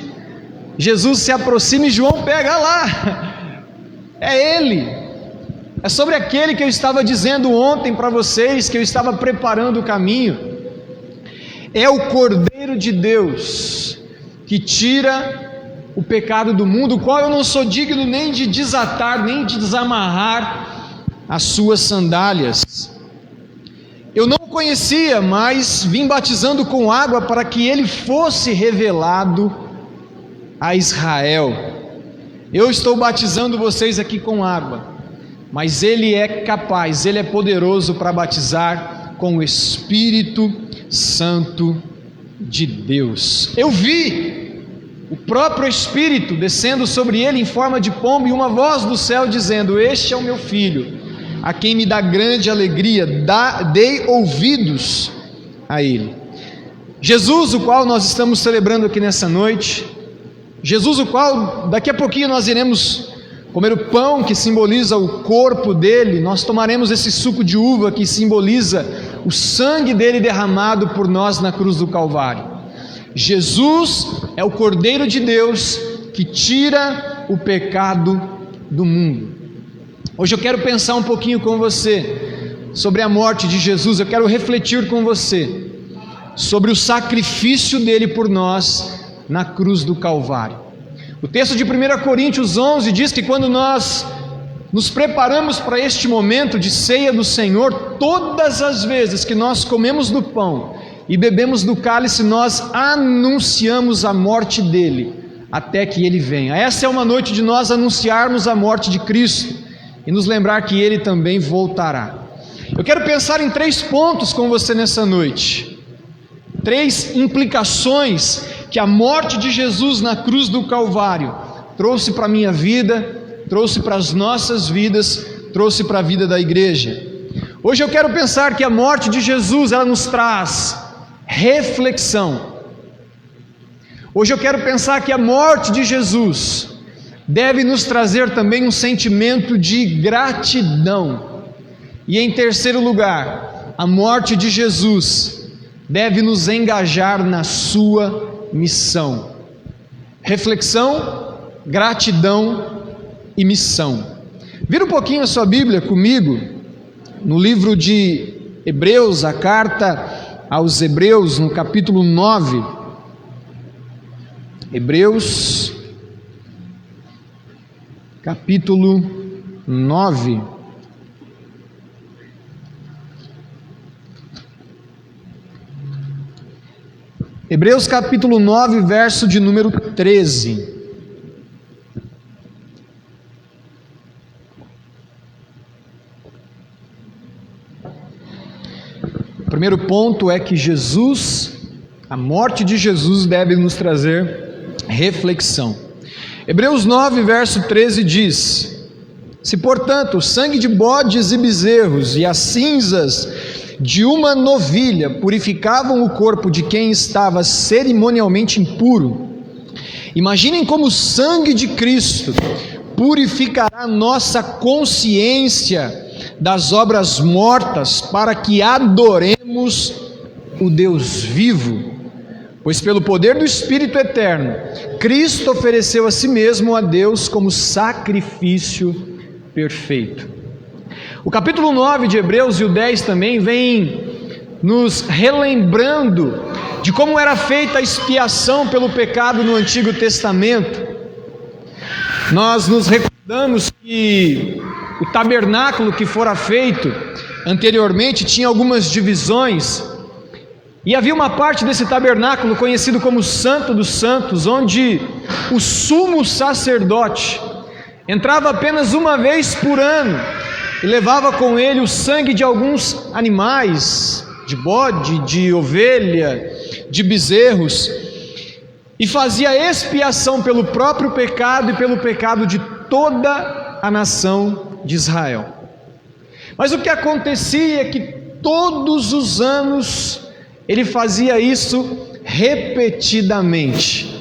Jesus se aproxima e João pega lá. É ele. É sobre aquele que eu estava dizendo ontem para vocês, que eu estava preparando o caminho. É o Cordeiro de Deus que tira o pecado do mundo, o qual eu não sou digno nem de desatar, nem de desamarrar as suas sandálias. Eu não o conhecia, mas vim batizando com água para que ele fosse revelado a Israel. Eu estou batizando vocês aqui com água, mas ele é capaz, ele é poderoso para batizar com o Espírito Santo de Deus. Eu vi o próprio Espírito descendo sobre ele em forma de pombo, e uma voz do céu dizendo: este é o meu filho, a quem me dá grande alegria, dei ouvidos a ele. Jesus, o qual nós estamos celebrando aqui nessa noite, Jesus, o qual daqui a pouquinho nós iremos comer o pão que simboliza o corpo dele, nós tomaremos esse suco de uva que simboliza o sangue dele derramado por nós na cruz do Calvário. Jesus é o Cordeiro de Deus que tira o pecado do mundo. Hoje eu quero pensar um pouquinho com você sobre a morte de Jesus. Eu quero refletir com você sobre o sacrifício dele por nós na cruz do Calvário. O texto de 1 Coríntios 11 diz que quando nós nos preparamos para este momento de ceia do Senhor, todas as vezes que nós comemos do pão e bebemos do cálice, nós anunciamos a morte dele até que ele venha. Essa é uma noite de nós anunciarmos a morte de Cristo e nos lembrar que ele também voltará. Eu quero pensar em 3 pontos com você nessa noite, 3 implicações que a morte de Jesus na cruz do Calvário trouxe para a minha vida, trouxe para as nossas vidas, trouxe para a vida da igreja. Hoje eu quero pensar que a morte de Jesus, ela nos traz reflexão. Hoje eu quero pensar que a morte de Jesus deve nos trazer também um sentimento de gratidão. E em terceiro lugar, a morte de Jesus deve nos engajar na sua missão. Reflexão, gratidão e missão. Vira um pouquinho a sua Bíblia comigo no livro de Hebreus, a carta aos Hebreus, no capítulo 9. Hebreus, capítulo 9. Hebreus capítulo 9, verso de número 13. O primeiro ponto é que a morte de Jesus deve nos trazer reflexão. Hebreus 9, verso 13 diz: se portanto o sangue de bodes e bezerros e as cinzas de uma novilha purificavam o corpo de quem estava cerimonialmente impuro, imaginem como o sangue de Cristo purificará nossa consciência das obras mortas, para que adoremos o Deus vivo. Pois pelo poder do Espírito eterno, Cristo ofereceu a si mesmo a Deus como sacrifício perfeito. O capítulo 9 de Hebreus e o 10 também vem nos relembrando de como era feita a expiação pelo pecado no Antigo Testamento. Nós nos recordamos que o tabernáculo que fora feito anteriormente tinha algumas divisões, e havia uma parte desse tabernáculo conhecido como Santo dos Santos, onde o sumo sacerdote entrava apenas uma vez por ano e levava com ele o sangue de alguns animais, de bode, de ovelha, de bezerros, e fazia expiação pelo próprio pecado e pelo pecado de toda a nação de Israel. Mas o que acontecia é que todos os anos ele fazia isso repetidamente.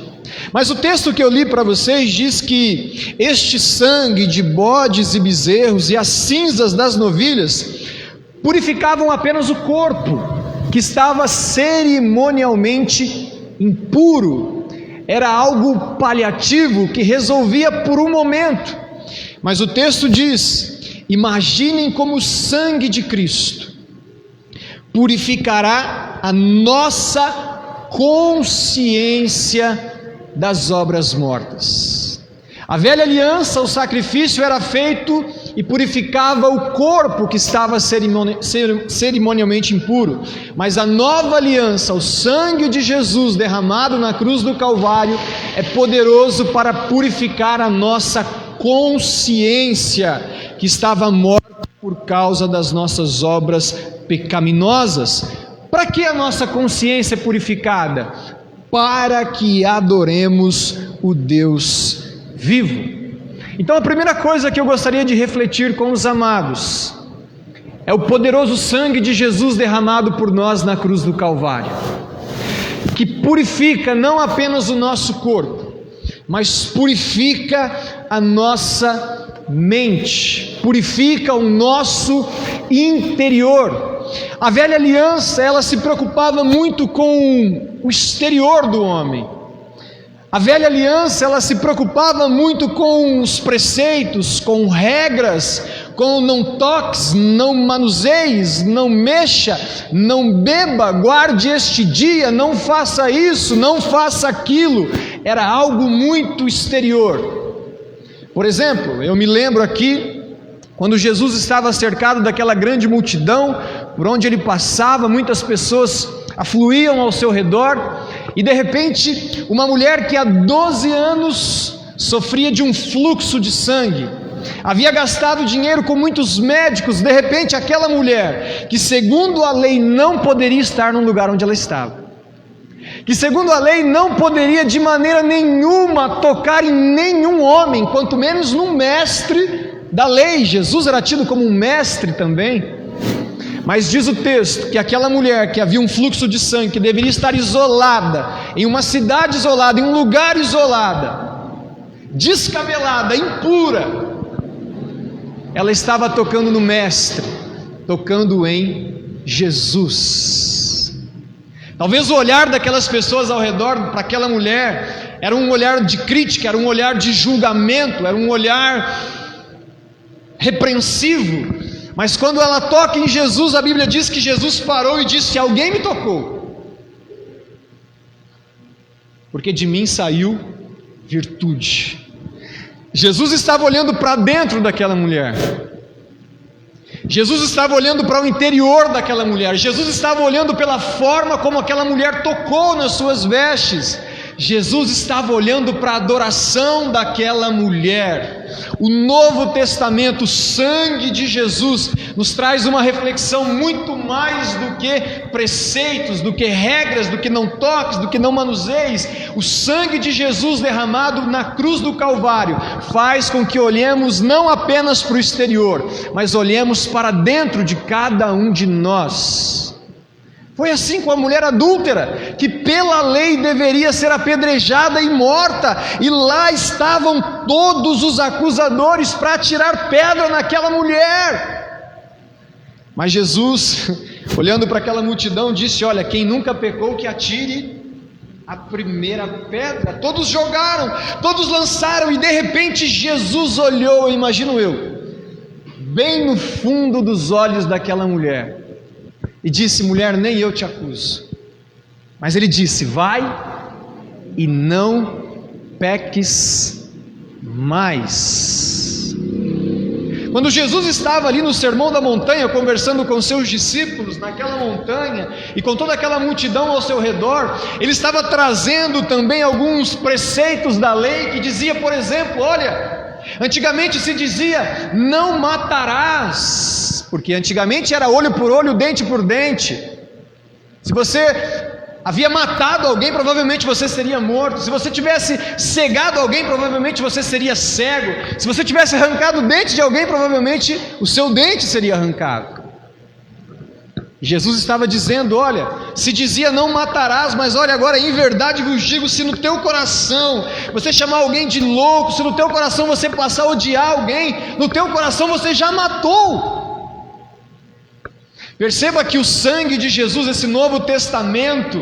Mas o texto que eu li para vocês diz que este sangue de bodes e bezerros e as cinzas das novilhas purificavam apenas o corpo, que estava cerimonialmente impuro. Era algo paliativo que resolvia por um momento. Mas o texto diz: imaginem como o sangue de Cristo purificará a nossa consciência das obras mortas. A velha aliança, o sacrifício era feito e purificava o corpo que estava cerimonialmente impuro, mas a nova aliança, o sangue de Jesus derramado na cruz do Calvário, é poderoso para purificar a nossa consciência que estava morta por causa das nossas obras pecaminosas. Para que a nossa consciência é purificada? Para que adoremos o Deus vivo. Então a primeira coisa que eu gostaria de refletir com os amados é o poderoso sangue de Jesus derramado por nós na cruz do Calvário, que purifica não apenas o nosso corpo, mas purifica a nossa mente, purifica o nosso interior. A velha aliança, ela se preocupava muito com o exterior do homem. A velha aliança, ela se preocupava muito com os preceitos, com regras, com não toques, não manuseis, não mexa, não beba, guarde este dia, não faça isso, não faça aquilo. Era algo muito exterior. Por exemplo, eu me lembro aqui, quando Jesus estava cercado daquela grande multidão, por onde ele passava, muitas pessoas afluíam ao seu redor, e de repente, uma mulher que há 12 anos sofria de um fluxo de sangue, havia gastado dinheiro com muitos médicos, de repente aquela mulher, que segundo a lei não poderia estar no lugar onde ela estava, que segundo a lei não poderia de maneira nenhuma tocar em nenhum homem, quanto menos num mestre da lei. Jesus era tido como um mestre também. Mas diz o texto que aquela mulher que havia um fluxo de sangue, que deveria estar isolada, em uma cidade isolada, em um lugar isolado, descabelada, impura, ela estava tocando no mestre, tocando em Jesus. Talvez o olhar daquelas pessoas ao redor para aquela mulher era um olhar de crítica, era um olhar de julgamento, era um olhar repreensivo. Mas quando ela toca em Jesus, a Bíblia diz que Jesus parou e disse: alguém me tocou, porque de mim saiu virtude. Jesus estava olhando para dentro daquela mulher, Jesus estava olhando para o interior daquela mulher, Jesus estava olhando pela forma como aquela mulher tocou nas suas vestes, Jesus estava olhando para a adoração daquela mulher. O Novo Testamento, o sangue de Jesus, nos traz uma reflexão muito mais do que preceitos, do que regras, do que não toques, do que não manuseis. O sangue de Jesus derramado na cruz do Calvário faz com que olhemos não apenas para o exterior, mas olhemos para dentro de cada um de nós. Foi assim com a mulher adúltera, que pela lei deveria ser apedrejada e morta, e lá estavam todos os acusadores para atirar pedra naquela mulher. Mas Jesus, olhando para aquela multidão, disse: olha, quem nunca pecou que atire a primeira pedra. Todos jogaram, todos lançaram, e de repente Jesus olhou, imagino eu, bem no fundo dos olhos daquela mulher e disse: mulher, nem eu te acuso. Mas ele disse: vai e não peques mais. Quando Jesus estava ali no Sermão da Montanha, conversando com seus discípulos naquela montanha e com toda aquela multidão ao seu redor, ele estava trazendo também alguns preceitos da lei que dizia, por exemplo, olha, antigamente se dizia: não matarás, porque antigamente era olho por olho, dente por dente. Se você havia matado alguém, provavelmente você seria morto. Se você tivesse cegado alguém, provavelmente você seria cego. Se você tivesse arrancado o dente de alguém, provavelmente o seu dente seria arrancado. Jesus estava dizendo: olha, se dizia não matarás, mas olha, agora em verdade vos digo, se no teu coração você chamar alguém de louco, se no teu coração você passar a odiar alguém, no teu coração você já matou. Perceba que o sangue de Jesus, esse novo testamento,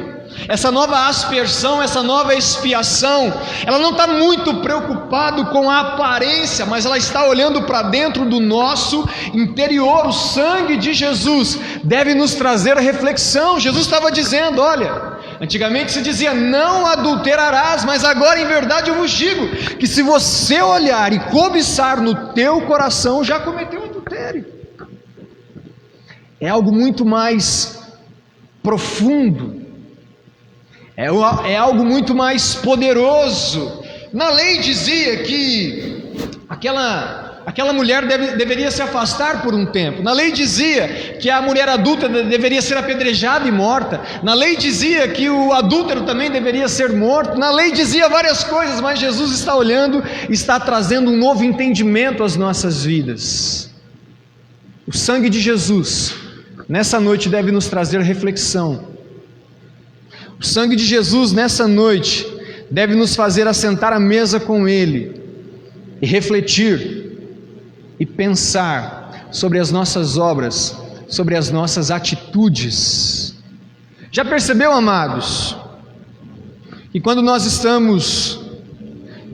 essa nova aspersão, essa nova expiação, ela não está muito preocupada com a aparência, mas ela está olhando para dentro do nosso interior. O sangue de Jesus deve nos trazer reflexão. Jesus estava dizendo: olha, antigamente se dizia não adulterarás, mas agora em verdade eu vos digo que se você olhar e cobiçar no teu coração, já cometeu adultério. É algo muito mais profundo, é algo muito mais poderoso. Na lei dizia que aquela mulher deveria se afastar por um tempo. Na lei dizia que a mulher adulta deveria ser apedrejada e morta. Na lei dizia que o adúltero também deveria ser morto. Na lei dizia várias coisas, mas Jesus está olhando, está trazendo um novo entendimento às nossas vidas. O sangue de Jesus nessa noite deve nos trazer reflexão. O sangue de Jesus nessa noite deve nos fazer assentar à mesa com Ele e refletir e pensar sobre as nossas obras, sobre as nossas atitudes. Já percebeu, amados, que quando nós estamos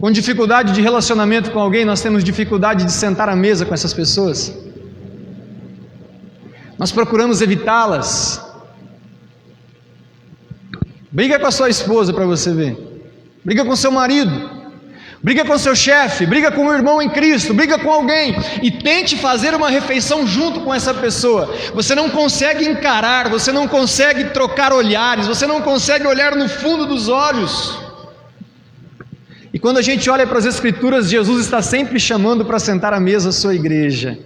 com dificuldade de relacionamento com alguém, nós temos dificuldade de sentar à mesa com essas pessoas? Nós procuramos evitá-las. Briga com a sua esposa para você ver. Briga com seu marido. Briga com seu chefe. Briga com um irmão em Cristo. Briga com alguém. E tente fazer uma refeição junto com essa pessoa. Você não consegue encarar. Você não consegue trocar olhares. Você não consegue olhar no fundo dos olhos. E quando a gente olha para as Escrituras, Jesus está sempre chamando para sentar à mesa a sua igreja.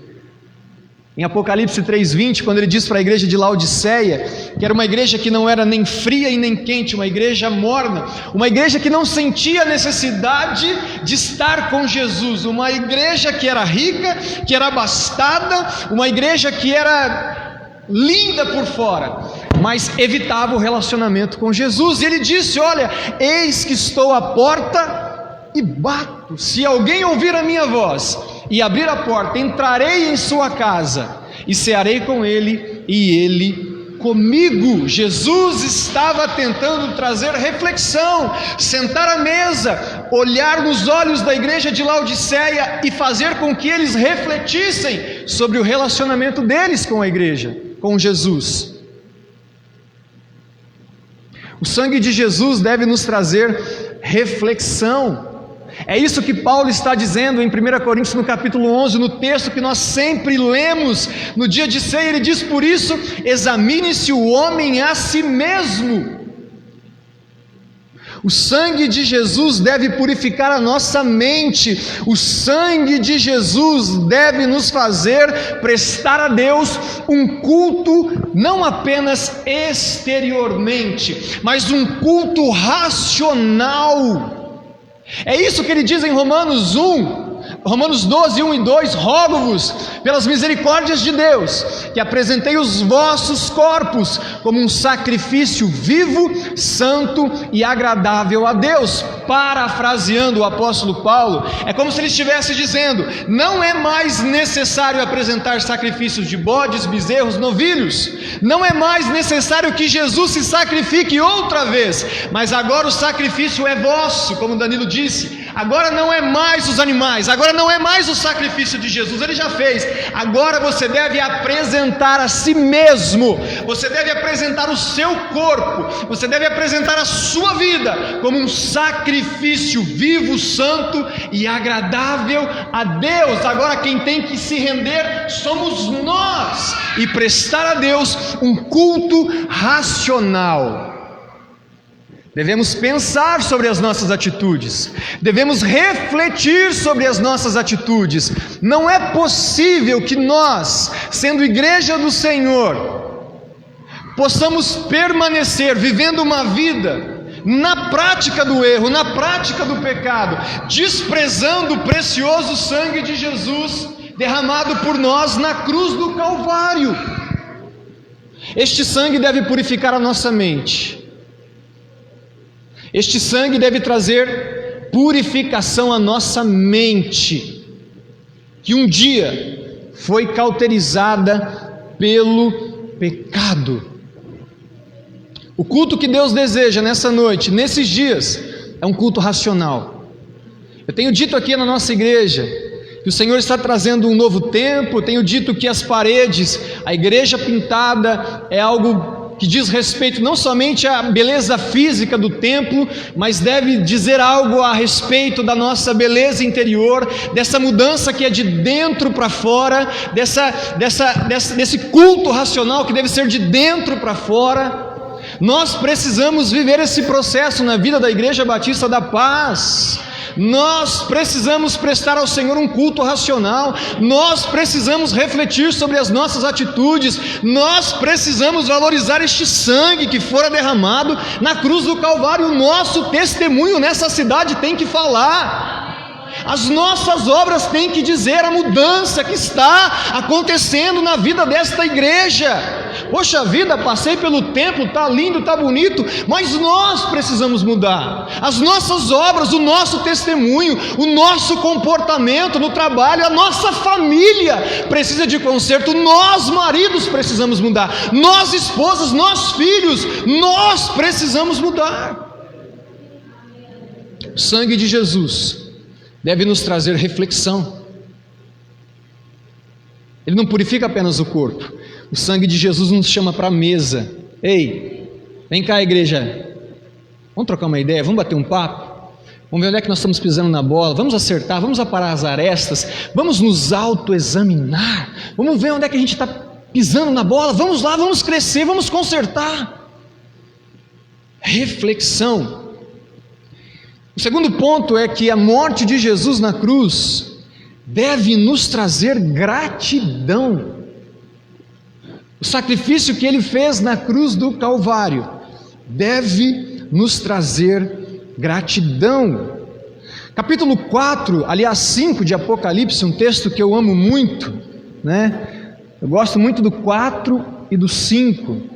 Em Apocalipse 3:20, quando ele diz para a igreja de Laodiceia, que era uma igreja que não era nem fria e nem quente, uma igreja morna, uma igreja que não sentia necessidade de estar com Jesus, uma igreja que era rica, que era abastada, uma igreja que era linda por fora, mas evitava o relacionamento com Jesus. E ele disse: olha, eis que estou à porta e bato. Se alguém ouvir a minha voz e abrir a porta, entrarei em sua casa e cearei com ele e ele comigo. Jesus estava tentando trazer reflexão, sentar à mesa, olhar nos olhos da igreja de Laodiceia e fazer com que eles refletissem sobre o relacionamento deles com a igreja, com Jesus. O sangue de Jesus deve nos trazer reflexão. É isso que Paulo está dizendo em 1 Coríntios no capítulo 11, no texto que nós sempre lemos no dia de ceia. Ele diz: por isso, examine-se o homem a si mesmo. O sangue de Jesus deve purificar a nossa mente. O sangue de Jesus deve nos fazer prestar a Deus um culto, não apenas exteriormente, mas um culto racional. É isso que ele diz em Romanos 12, 1 e 2: rogo-vos pelas misericórdias de Deus, que apresentei os vossos corpos como um sacrifício vivo, santo e agradável a Deus. Parafraseando o apóstolo Paulo, é como se ele estivesse dizendo: não é mais necessário apresentar sacrifícios de bodes, bezerros, novilhos, não é mais necessário que Jesus se sacrifique outra vez, mas agora o sacrifício é vosso, como Danilo disse, Agora não é mais os animais, agora não é mais o sacrifício de Jesus, Ele já fez. Agora você deve apresentar a si mesmo, você deve apresentar o seu corpo, você deve apresentar a sua vida como um sacrifício vivo, santo e agradável a Deus. Agora quem tem que se render somos nós e prestar a Deus um culto racional. Devemos pensar sobre as nossas atitudes, devemos refletir sobre as nossas atitudes. Não é possível que nós, sendo igreja do Senhor, possamos permanecer vivendo uma vida na prática do erro, na prática do pecado, desprezando o precioso sangue de Jesus derramado por nós na cruz do Calvário. Este sangue deve purificar a nossa mente. Este sangue deve trazer purificação à nossa mente, que um dia foi cauterizada pelo pecado. O culto que Deus deseja nessa noite, nesses dias, é um culto racional. Eu tenho dito aqui na nossa igreja que o Senhor está trazendo um novo tempo. Eu tenho dito que as paredes, a igreja pintada é algo que diz respeito não somente à beleza física do templo, mas deve dizer algo a respeito da nossa beleza interior, dessa mudança que é de dentro para fora, desse culto racional que deve ser de dentro para fora. Nós precisamos viver esse processo na vida da Igreja Batista da Paz. Nós precisamos prestar ao Senhor um culto racional, nós precisamos refletir sobre as nossas atitudes, nós precisamos valorizar este sangue que fora derramado na cruz do Calvário. O nosso testemunho nessa cidade tem que falar, as nossas obras têm que dizer a mudança que está acontecendo na vida desta igreja. Poxa vida, passei pelo templo, está lindo, está bonito, mas nós precisamos mudar. As nossas obras, o nosso testemunho, o nosso comportamento no trabalho, a nossa família precisa de conserto. Nós maridos precisamos mudar, nós esposas, nós filhos, nós precisamos mudar. O sangue de Jesus deve nos trazer reflexão. Ele não purifica apenas o corpo. O sangue de Jesus nos chama para a mesa. Ei, vem cá, igreja, vamos trocar uma ideia, vamos bater um papo, vamos ver onde é que nós estamos pisando na bola, vamos acertar, vamos aparar as arestas, vamos nos autoexaminar, vamos ver onde é que a gente está pisando na bola, vamos lá, vamos crescer, vamos consertar. Reflexão. O segundo ponto é que a morte de Jesus na cruz deve nos trazer gratidão. O sacrifício que Ele fez na cruz do Calvário deve nos trazer gratidão. Capítulo 4, aliás 5 de Apocalipse, um texto que eu amo muito, né? Eu gosto muito do 4 e do 5.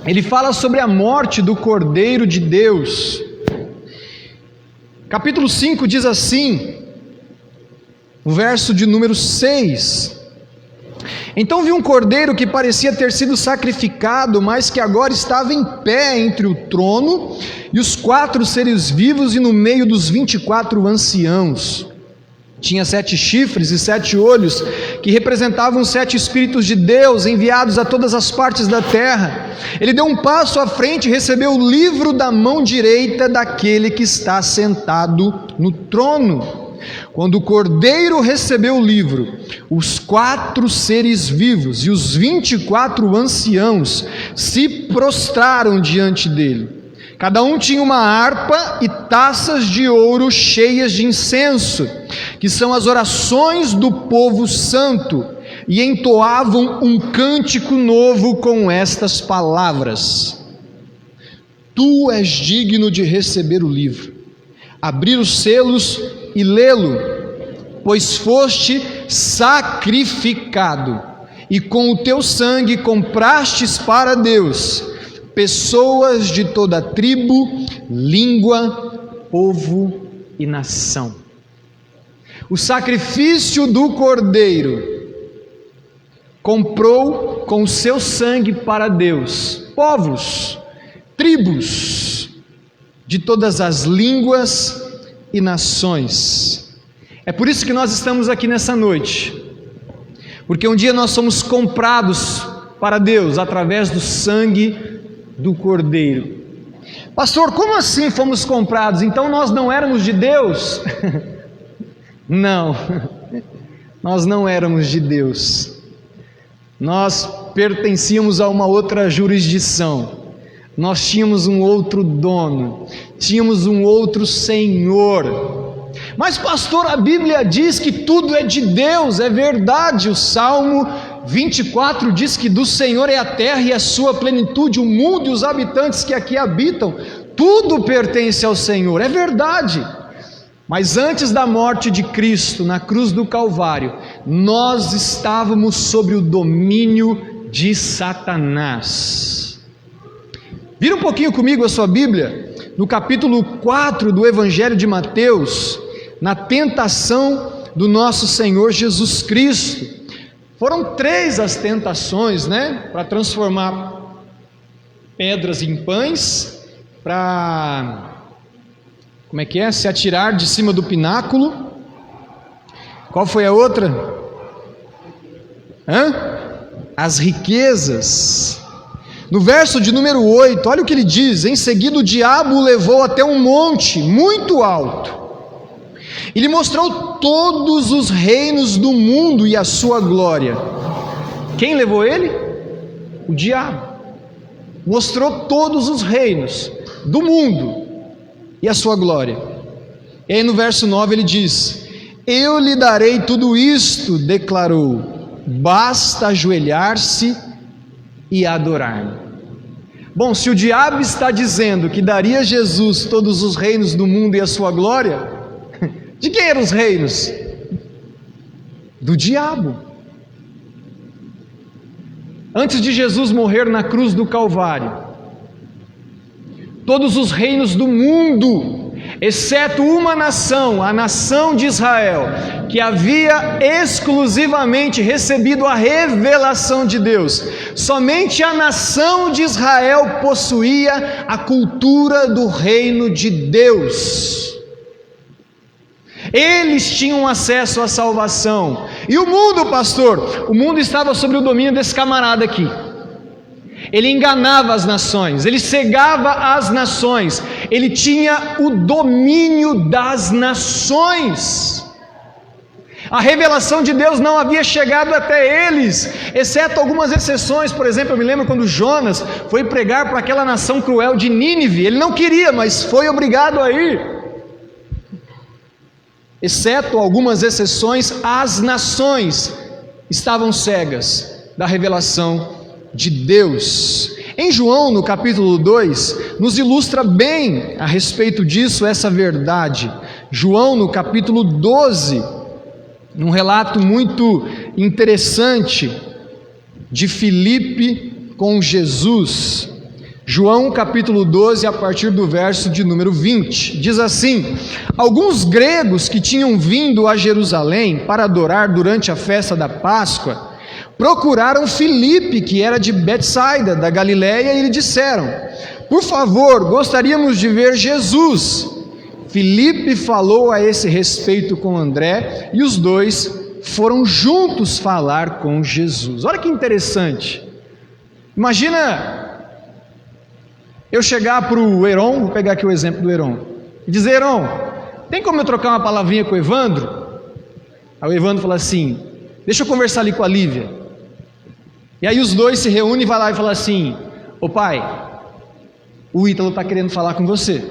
Ele fala sobre a morte do Cordeiro de Deus. Capítulo 5 diz assim, o verso de número 6: Então vi um cordeiro que parecia ter sido sacrificado, mas que agora estava em pé entre o trono e os 4 seres vivos e no meio dos 24 anciãos. Tinha 7 chifres e 7 olhos, que representavam os 7 Espíritos de Deus enviados a todas as partes da terra. Ele deu um passo à frente e recebeu o livro da mão direita daquele que está sentado no trono. Quando o Cordeiro recebeu o livro, os 4 seres vivos e os 24 anciãos se prostraram diante dele. Cada um tinha uma harpa e taças de ouro cheias de incenso, que são as orações do povo santo, e entoavam um cântico novo com estas palavras: Tu és digno de receber o livro, abrir os selos e lê-lo, pois foste sacrificado, e com o teu sangue comprastes para Deus pessoas de toda tribo, língua, povo e nação. O sacrifício do Cordeiro comprou com o seu sangue para Deus povos, tribos, de todas as línguas e nações. É por isso que nós estamos aqui nessa noite, porque um dia nós somos comprados para Deus através do sangue do Cordeiro. Pastor, como assim fomos comprados? Então nós não éramos de Deus? Não, nós não éramos de Deus. Nós pertencíamos a uma outra jurisdição. Nós tínhamos um outro dono, tínhamos um outro Senhor. Mas pastor, a Bíblia diz que tudo é de Deus, é verdade. O Salmo 24 diz que do Senhor é a terra e a sua plenitude, o mundo e os habitantes que aqui habitam, tudo pertence ao Senhor, é verdade. Mas antes da morte de Cristo na cruz do Calvário, nós estávamos sob o domínio de Satanás. Vira um pouquinho comigo a sua Bíblia, no capítulo 4 do Evangelho de Mateus, na tentação do nosso Senhor Jesus Cristo. Foram 3 as tentações, né? Para transformar pedras em pães, para, se atirar de cima do pináculo. Qual foi a outra? As riquezas. No verso de número 8, olha o que ele diz: em seguida o diabo o levou até um monte muito alto, e lhe mostrou todos os reinos do mundo e a sua glória. Quem levou ele? O diabo. Mostrou todos os reinos do mundo e a sua glória. E aí no verso 9 ele diz: eu lhe darei tudo isto, declarou, basta ajoelhar-se e adorar-me. Bom, se o diabo está dizendo que daria a Jesus todos os reinos do mundo e a sua glória, de quem eram os reinos? Do diabo. Antes de Jesus morrer na cruz do Calvário, todos os reinos do mundo, exceto uma nação, a nação de Israel, que havia exclusivamente recebido a revelação de Deus, somente a nação de Israel possuía a cultura do reino de Deus. Eles tinham acesso à salvação. E o mundo, pastor? O mundo estava sob o domínio desse camarada aqui. Ele enganava as nações, ele cegava as nações, ele tinha o domínio das nações. A revelação de Deus não havia chegado até eles, exceto algumas exceções. Por exemplo, eu me lembro quando Jonas foi pregar para aquela nação cruel de Nínive. Ele não queria, mas foi obrigado a ir. Exceto algumas exceções, as nações estavam cegas da revelação de Deus. Em João, no capítulo 2, nos ilustra bem a respeito disso, essa verdade. João, no capítulo 12, num relato muito interessante de Filipe com Jesus. João capítulo 12, a partir do verso de número 20, diz assim: alguns gregos que tinham vindo a Jerusalém para adorar durante a festa da Páscoa, procuraram Filipe, que era de Betsaida, da Galiléia, e lhe disseram: por favor, gostaríamos de ver Jesus. Filipe falou a esse respeito com André, e os dois foram juntos falar com Jesus. Olha que interessante. Imagina eu chegar para o Heron, vou pegar aqui o exemplo do Heron, e dizer: Heron, tem como eu trocar uma palavrinha com o Evandro? Aí o Evandro fala assim: deixa eu conversar ali com a Lívia. E aí os dois se reúnem e vai lá e fala assim: ô pai, o Ítalo está querendo falar com você.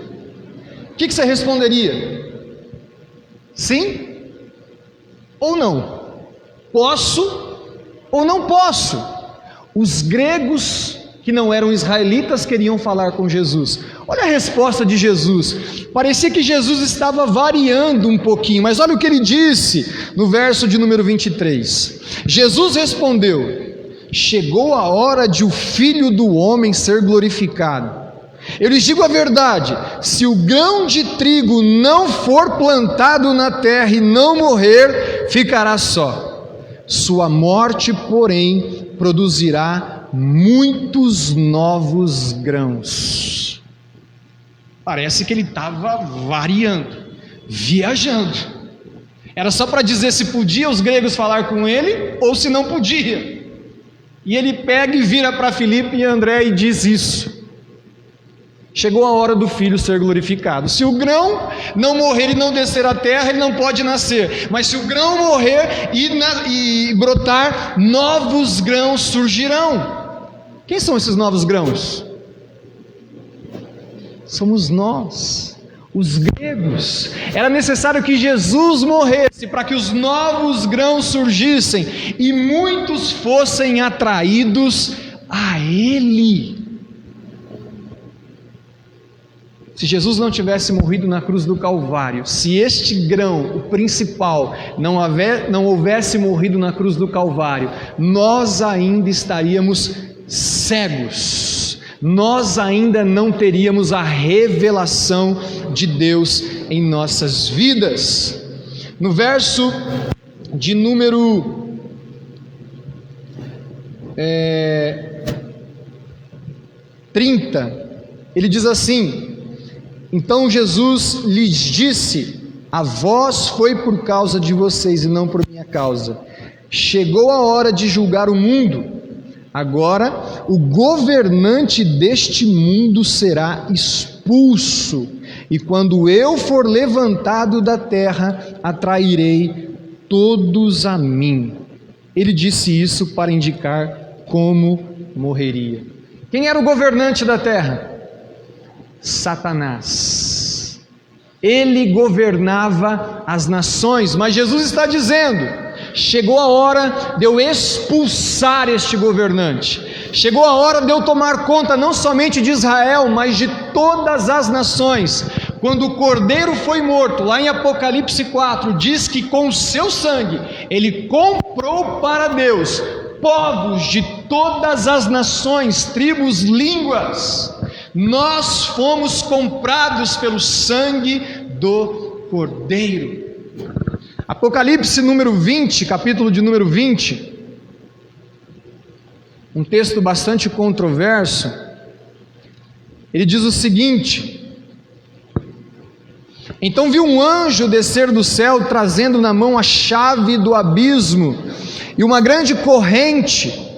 O que você responderia? Sim ou não? Posso ou não posso? Os gregos que não eram israelitas queriam falar com Jesus. Olha a resposta de Jesus. Parecia que Jesus estava variando um pouquinho, mas olha o que ele disse no verso de número 23. Jesus respondeu: chegou a hora de o Filho do Homem ser glorificado. Eu lhes digo a verdade: se o grão de trigo não for plantado na terra e não morrer, ficará só. Sua morte, porém, produzirá muitos novos grãos. Parece que ele estava variando, viajando. Era só para dizer se podia os gregos falar com ele ou se não podia. E ele pega e vira para Filipe e André e diz isso: chegou a hora do Filho ser glorificado. Se o grão não morrer e não descer à terra, ele não pode nascer. Mas se o grão morrer e brotar, novos grãos surgirão. Quem são esses novos grãos? Somos nós, os gregos. Era necessário que Jesus morresse para que os novos grãos surgissem e muitos fossem atraídos a Ele. Se Jesus não tivesse morrido na cruz do Calvário, se este grão, o principal, não houvesse morrido na cruz do Calvário, nós ainda estaríamos cegos. Nós ainda não teríamos a revelação de Deus em nossas vidas. No verso de número 30, ele diz assim: então Jesus lhes disse: a vós foi por causa de vocês e não por minha causa. Chegou a hora de julgar o mundo. Agora o governante deste mundo será expulso, e quando eu for levantado da terra, atrairei todos a mim. Ele disse isso para indicar como morreria. Quem era o governante da terra? Satanás. Ele governava as nações, mas Jesus está dizendo: chegou a hora de eu expulsar este governante. Chegou a hora de eu tomar conta não somente de Israel, mas de todas as nações. Quando o Cordeiro foi morto, lá em Apocalipse 4, diz que com o seu sangue ele comprou para Deus povos de todas as nações, tribos, línguas. Nós fomos comprados pelo sangue do Cordeiro. Apocalipse número 20, capítulo de número 20, um texto bastante controverso. Ele diz o seguinte: então vi um anjo descer do céu, trazendo na mão a chave do abismo e uma grande corrente.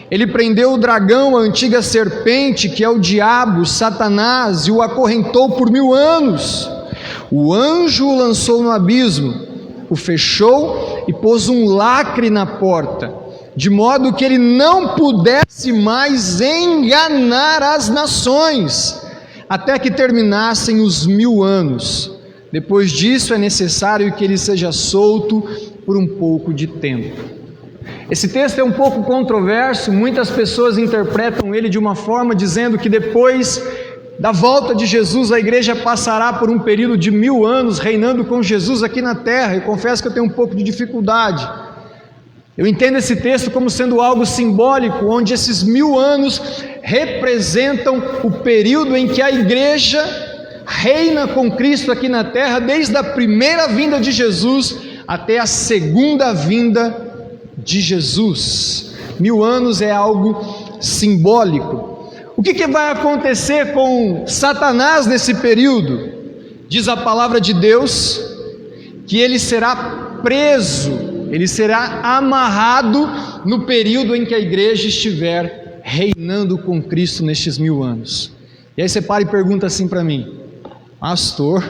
Ele prendeu o dragão, a antiga serpente, que é o diabo, Satanás, e o acorrentou por 1000 anos. O anjo o lançou no abismo, o fechou e pôs um lacre na porta, de modo que ele não pudesse mais enganar as nações, até que terminassem os 1000 anos. Depois disso é necessário que ele seja solto por um pouco de tempo. Esse texto é um pouco controverso, muitas pessoas interpretam ele de uma forma dizendo que depois da volta de Jesus, a igreja passará por um período de 1000 anos reinando com Jesus aqui na terra. Eu confesso que eu tenho um pouco de dificuldade. Eu entendo esse texto como sendo algo simbólico, onde esses 1000 anos representam o período em que a igreja reina com Cristo aqui na terra, desde a primeira vinda de Jesus até a segunda vinda de Jesus. 1000 anos é algo simbólico. O que vai acontecer com Satanás nesse período? Diz a palavra de Deus que ele será preso, ele será amarrado no período em que a igreja estiver reinando com Cristo nestes 1000 anos. E aí você para e pergunta assim para mim: pastor,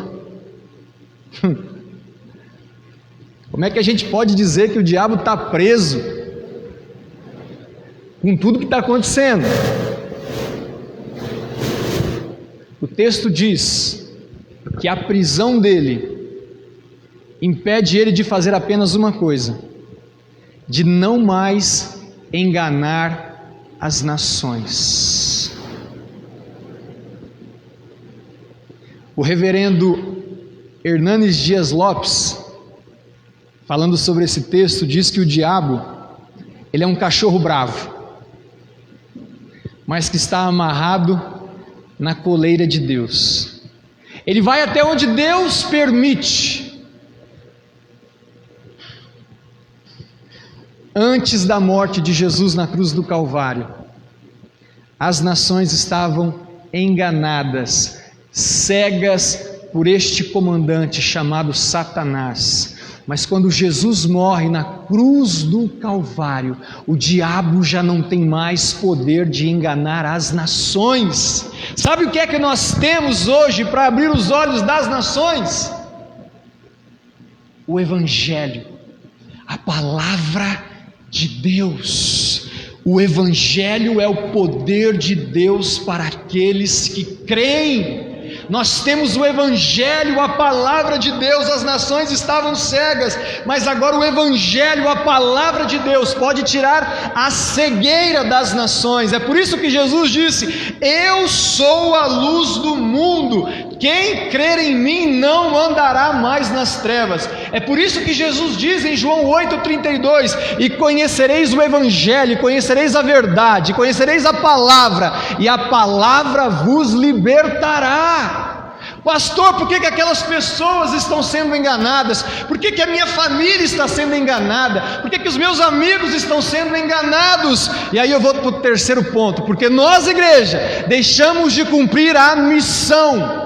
como é que a gente pode dizer que o diabo está preso com tudo que está acontecendo? O texto diz que a prisão dele impede ele de fazer apenas uma coisa: de não mais enganar as nações. O reverendo Hernanes Dias Lopes, falando sobre esse texto, diz que o diabo, ele é um cachorro bravo, mas que está amarrado na coleira de Deus. Ele vai até onde Deus permite. Antes da morte de Jesus na cruz do Calvário, as nações estavam enganadas, cegas por este comandante chamado Satanás. Mas quando Jesus morre na cruz do Calvário, o diabo já não tem mais poder de enganar as nações. Sabe o que é que nós temos hoje para abrir os olhos das nações? O Evangelho, a palavra de Deus. O Evangelho é o poder de Deus para aqueles que creem. Nós temos o Evangelho, a palavra de Deus. As nações estavam cegas, mas agora o Evangelho, a palavra de Deus, pode tirar a cegueira das nações. É por isso que Jesus disse: eu sou a luz do mundo, quem crer em mim não andará mais nas trevas. É por isso que Jesus diz em João 8,32: e conhecereis o Evangelho, conhecereis a verdade, conhecereis a palavra, e a palavra vos libertará. Pastor, por que aquelas pessoas estão sendo enganadas? Por que a minha família está sendo enganada? Por que os meus amigos estão sendo enganados? E aí eu vou para o terceiro ponto: porque nós, igreja, deixamos de cumprir a missão.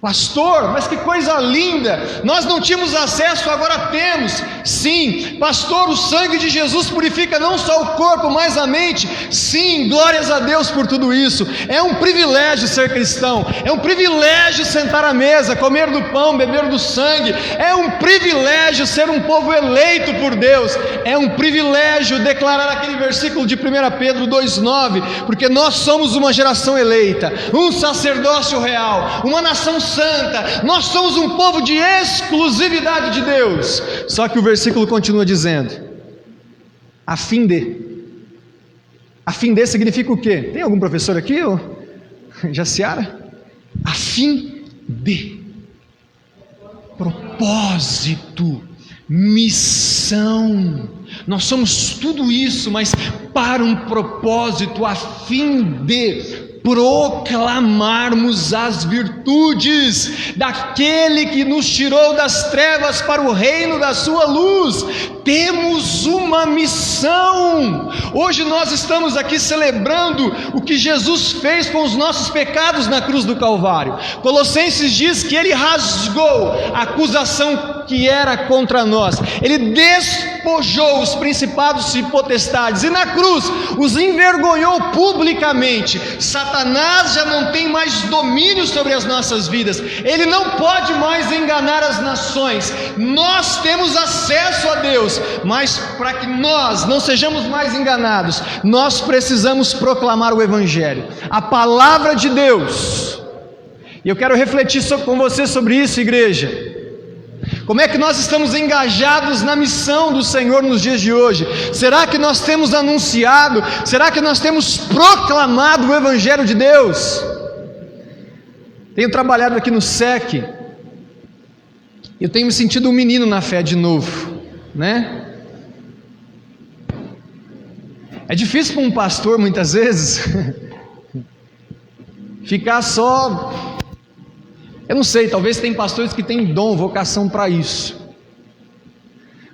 Pastor, mas que coisa linda, nós não tínhamos acesso, agora temos. Sim, pastor, o sangue de Jesus purifica não só o corpo, mas a mente. Sim, glórias a Deus por tudo isso. É um privilégio ser cristão, é um privilégio sentar à mesa, comer do pão, beber do sangue. É um privilégio ser um povo eleito por Deus. É um privilégio declarar aquele versículo de 1 Pedro 2,9: porque nós somos uma geração eleita, um sacerdócio real, uma nação santa, nós somos um povo de exclusividade de Deus. Só que o versículo continua dizendo: a fim de. A fim de significa o quê? Tem algum professor aqui? Jaciara? A fim de. Propósito, missão. Nós somos tudo isso, mas para um propósito, a fim de proclamarmos as virtudes daquele que nos tirou das trevas para o reino da sua luz. Temos uma missão. Hoje nós estamos aqui celebrando o que Jesus fez com os nossos pecados na cruz do Calvário. Colossenses diz que ele rasgou a acusação que era contra nós, ele despojou os principados e potestades, e na cruz os envergonhou publicamente. Satanás já não tem mais domínio sobre as nossas vidas, ele não pode mais enganar as nações. Nós temos acesso a Deus, mas para que nós não sejamos mais enganados, nós precisamos proclamar o Evangelho, a palavra de Deus. E eu quero refletir com você sobre isso, igreja. Como é que nós estamos engajados na missão do Senhor nos dias de hoje? Será que nós temos anunciado? Será que nós temos proclamado o Evangelho de Deus? Tenho trabalhado aqui no SEC, eu tenho me sentido um menino na fé de novo, né? É difícil para um pastor muitas vezes ficar só... Eu não sei, talvez tem pastores que têm dom, vocação para isso.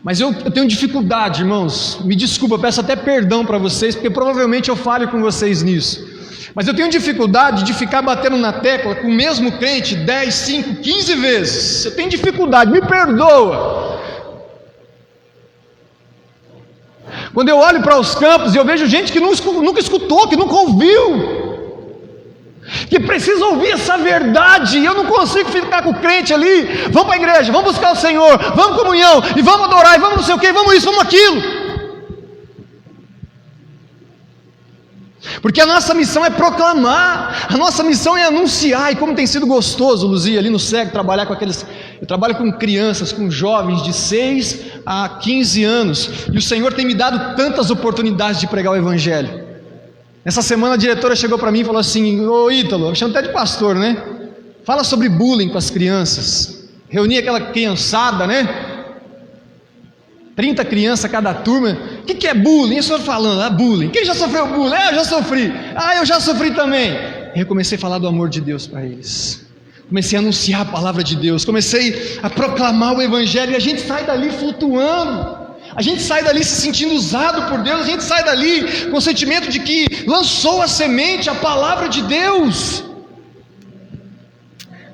Mas eu tenho dificuldade, irmãos. Me desculpa, peço até perdão para vocês, porque provavelmente eu falho com vocês nisso. Mas eu tenho dificuldade de ficar batendo na tecla com o mesmo crente 10, 5, 15 vezes. Eu tenho dificuldade, me perdoa. Quando eu olho para os campos e eu vejo gente que nunca escutou, que nunca ouviu, que precisa ouvir essa verdade, e eu não consigo ficar com o crente ali. Vamos para a igreja, vamos buscar o Senhor, vamos comunhão, e vamos adorar, e vamos não sei o que, vamos isso, vamos aquilo. Porque a nossa missão é proclamar, a nossa missão é anunciar. E como tem sido gostoso, Luzia, ali no SEG, trabalhar com aqueles... Eu trabalho com crianças, com jovens de 6 a 15 anos, e o Senhor tem me dado tantas oportunidades de pregar o Evangelho. Essa semana a diretora chegou para mim e falou assim: ô Ítalo, eu chamo até de pastor, né? Fala sobre bullying com as crianças. Reuni aquela criançada, né? 30 crianças cada turma. O que é bullying? E o senhor falando, bullying. Quem já sofreu bullying? Eu já sofri. Eu já sofri também. E eu comecei a falar do amor de Deus para eles. Comecei a anunciar a palavra de Deus. Comecei a proclamar o Evangelho. E a gente sai dali flutuando. A gente sai dali se sentindo usado por Deus. A gente sai dali com o sentimento de que lançou a semente, a palavra de Deus.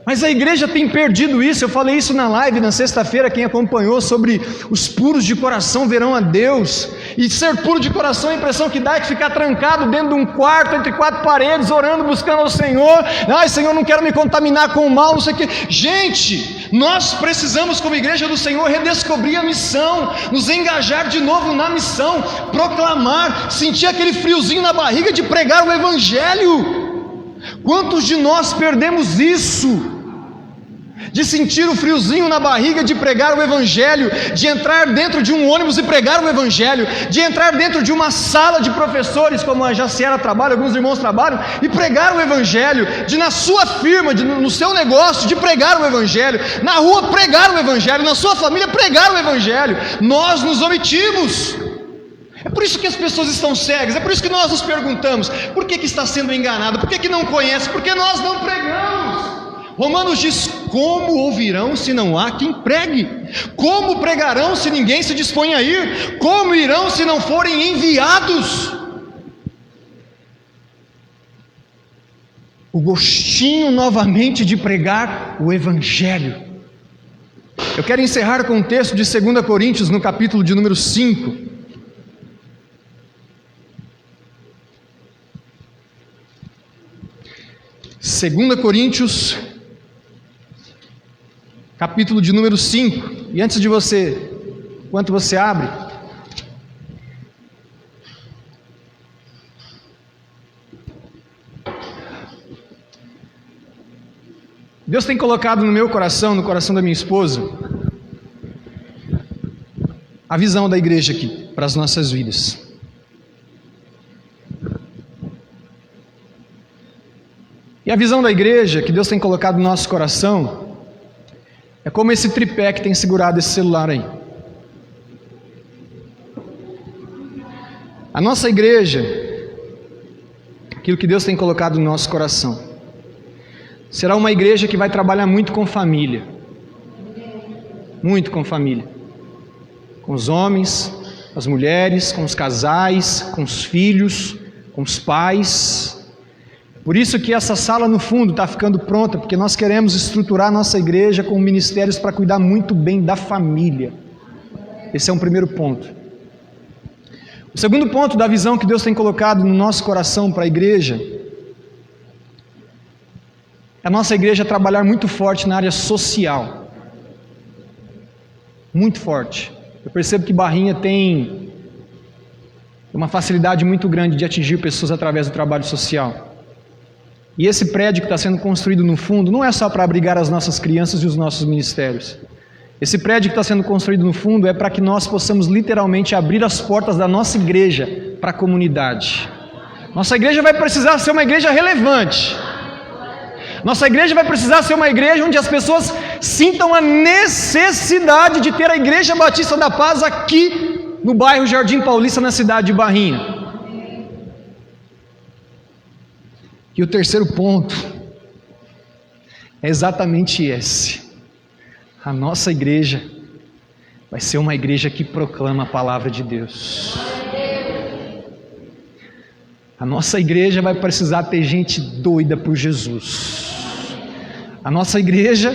Mas a igreja tem perdido isso. Eu falei isso na live na sexta-feira, quem acompanhou, sobre os puros de coração verão a Deus. E ser puro de coração, a impressão que dá é que ficar trancado dentro de um quarto, entre quatro paredes, orando, buscando ao Senhor. Ai, Senhor, não quero me contaminar com o mal, não sei o que. Gente, nós precisamos, como igreja do Senhor, redescobrir a missão, nos engajar de novo na missão, proclamar, sentir aquele friozinho na barriga de pregar o Evangelho. Quantos de nós perdemos isso? De sentir o friozinho na barriga de pregar o Evangelho, de entrar dentro de um ônibus e pregar o Evangelho, de entrar dentro de uma sala de professores, como a Jaciara trabalha, alguns irmãos trabalham, e pregar o Evangelho, de na sua firma, no seu negócio, de pregar o Evangelho, na rua pregar o Evangelho, na sua família pregar o Evangelho. Nós nos omitimos. É por isso que as pessoas estão cegas, é por isso que nós nos perguntamos, por que está sendo enganado, por que não conhece, porque nós não pregamos. Romanos diz, como ouvirão se não há quem pregue? Como pregarão se ninguém se dispõe a ir? Como irão se não forem enviados? O gostinho novamente de pregar o Evangelho. Eu quero encerrar com um texto de 2 Coríntios, no capítulo de número 5. Segunda Coríntios, capítulo de número 5. E antes de você, enquanto você abre, Deus tem colocado no meu coração, no coração da minha esposa, a visão da igreja aqui, para as nossas vidas. E a visão da igreja que Deus tem colocado no nosso coração é como esse tripé que tem segurado esse celular aí. A nossa igreja, aquilo que Deus tem colocado no nosso coração, será uma igreja que vai trabalhar muito com família. Muito com família. Com os homens, as mulheres, com os casais, com os filhos, com os pais. Por isso que essa sala no fundo está ficando pronta, porque nós queremos estruturar a nossa igreja com ministérios para cuidar muito bem da família. Esse é um primeiro ponto. O segundo ponto da visão que Deus tem colocado no nosso coração para a igreja, é a nossa igreja trabalhar muito forte na área social. Muito forte. Eu percebo que Barrinha tem uma facilidade muito grande de atingir pessoas através do trabalho social. E esse prédio que está sendo construído no fundo não é só para abrigar as nossas crianças e os nossos ministérios. Esse prédio que está sendo construído no fundo é para que nós possamos literalmente abrir as portas da nossa igreja para a comunidade. Nossa igreja vai precisar ser uma igreja relevante. Nossa igreja vai precisar ser uma igreja onde as pessoas sintam a necessidade de ter a Igreja Batista da Paz aqui no bairro Jardim Paulista, na cidade de Barrinha. E o terceiro ponto é exatamente esse. A nossa igreja vai ser uma igreja que proclama a palavra de Deus. A nossa igreja vai precisar ter gente doida por Jesus. A nossa igreja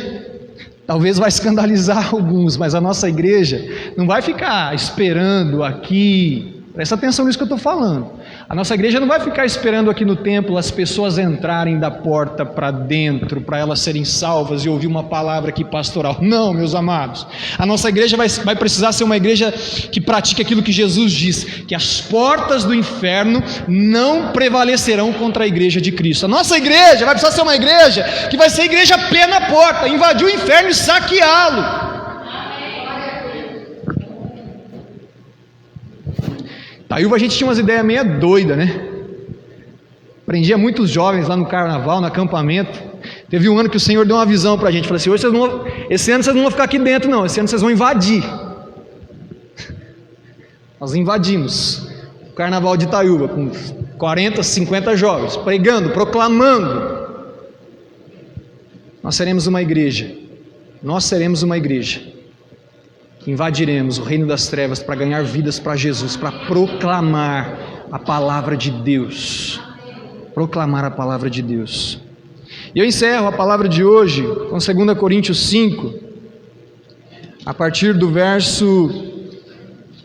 talvez vai escandalizar alguns, mas a nossa igreja não vai ficar esperando aqui. Presta atenção nisso que eu estou falando. A nossa igreja não vai ficar esperando aqui no templo as pessoas entrarem da porta para dentro, para elas serem salvas e ouvir uma palavra aqui pastoral. Não, meus amados. A nossa igreja vai precisar ser uma igreja que pratique aquilo que Jesus diz, que as portas do inferno não prevalecerão contra a igreja de Cristo. A nossa igreja vai precisar ser uma igreja que vai ser igreja pé na porta, invadir o inferno e saqueá-lo. Taíba, a gente tinha umas ideias meio doidas, né? Prendia muitos jovens lá no carnaval, no acampamento. Teve um ano que o Senhor deu uma visão para a gente. Falou assim, esse ano vocês não vão ficar aqui dentro não, esse ano vocês vão invadir. Nós invadimos o carnaval de Itaúba com 40, 50 jovens, pregando, proclamando. Nós seremos uma igreja invadiremos o reino das trevas para ganhar vidas para Jesus, para proclamar a palavra de Deus. Proclamar a palavra de Deus. E eu encerro a palavra de hoje com 2 Coríntios 5, a partir do verso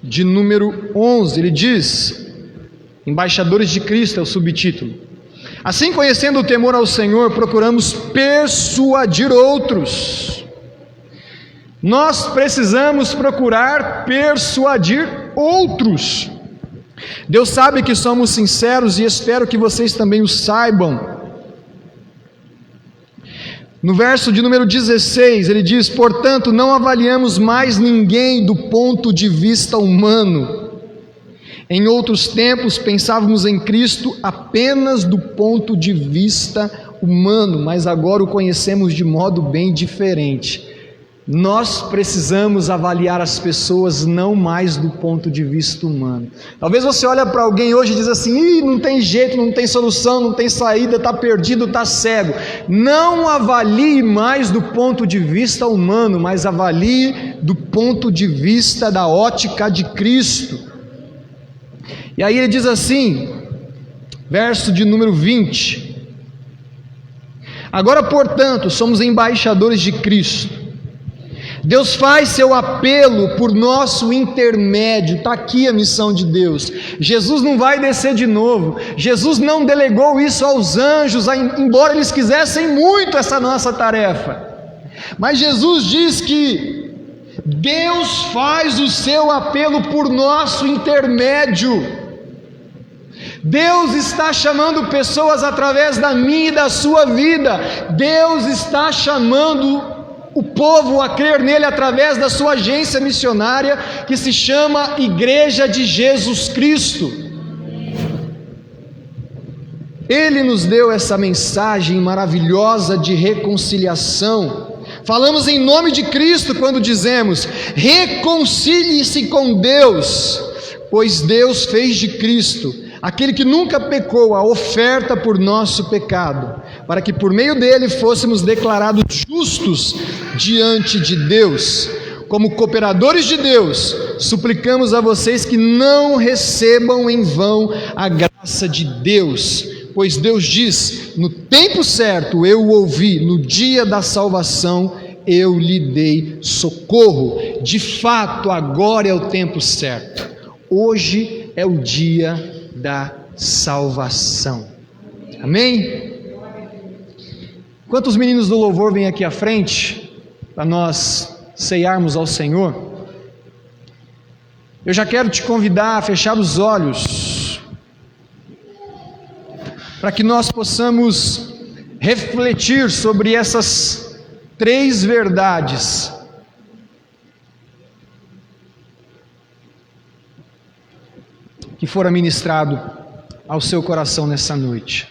de número 11. Ele diz: Embaixadores de Cristo é o subtítulo. Assim, conhecendo o temor ao Senhor, procuramos persuadir outros. Nós precisamos procurar persuadir outros. Deus sabe que somos sinceros e espero que vocês também o saibam. No verso de número 16, ele diz: portanto, não avaliamos mais ninguém do ponto de vista humano. Em outros tempos pensávamos em Cristo apenas do ponto de vista humano, mas agora o conhecemos de modo bem diferente. Nós precisamos avaliar as pessoas não mais do ponto de vista humano. Talvez você olhe para alguém hoje e diz assim: não tem jeito, não tem solução, não tem saída, está perdido, está cego. Não avalie mais do ponto de vista humano, mas avalie do ponto de vista da ótica de Cristo. E aí ele diz assim, verso de número 20: agora, portanto, somos embaixadores de Cristo. Deus faz seu apelo por nosso intermédio. Está aqui a missão de Deus. Jesus não vai descer de novo. Jesus não delegou isso aos anjos, embora eles quisessem muito essa nossa tarefa. Mas Jesus diz que Deus faz o seu apelo por nosso intermédio. Deus está chamando pessoas através da minha e da sua vida. Deus está chamando o povo a crer nele através da sua agência missionária, que se chama Igreja de Jesus Cristo. Ele nos deu essa mensagem maravilhosa de reconciliação. Falamos em nome de Cristo quando dizemos: reconcilie-se com Deus, pois Deus fez de Cristo, aquele que nunca pecou, a oferta por nosso pecado, para que por meio dele fôssemos declarados justos diante de Deus. Como cooperadores de Deus, suplicamos a vocês que não recebam em vão a graça de Deus, pois Deus diz: no tempo certo eu o ouvi, no dia da salvação eu lhe dei socorro. De fato, agora é o tempo certo. Hoje é o dia da salvação. Amém? Quantos meninos do louvor vêm aqui à frente para nós ceiarmos ao Senhor? Eu já quero te convidar a fechar os olhos, para que nós possamos refletir sobre essas 3 verdades que foram ministrado ao seu coração nessa noite.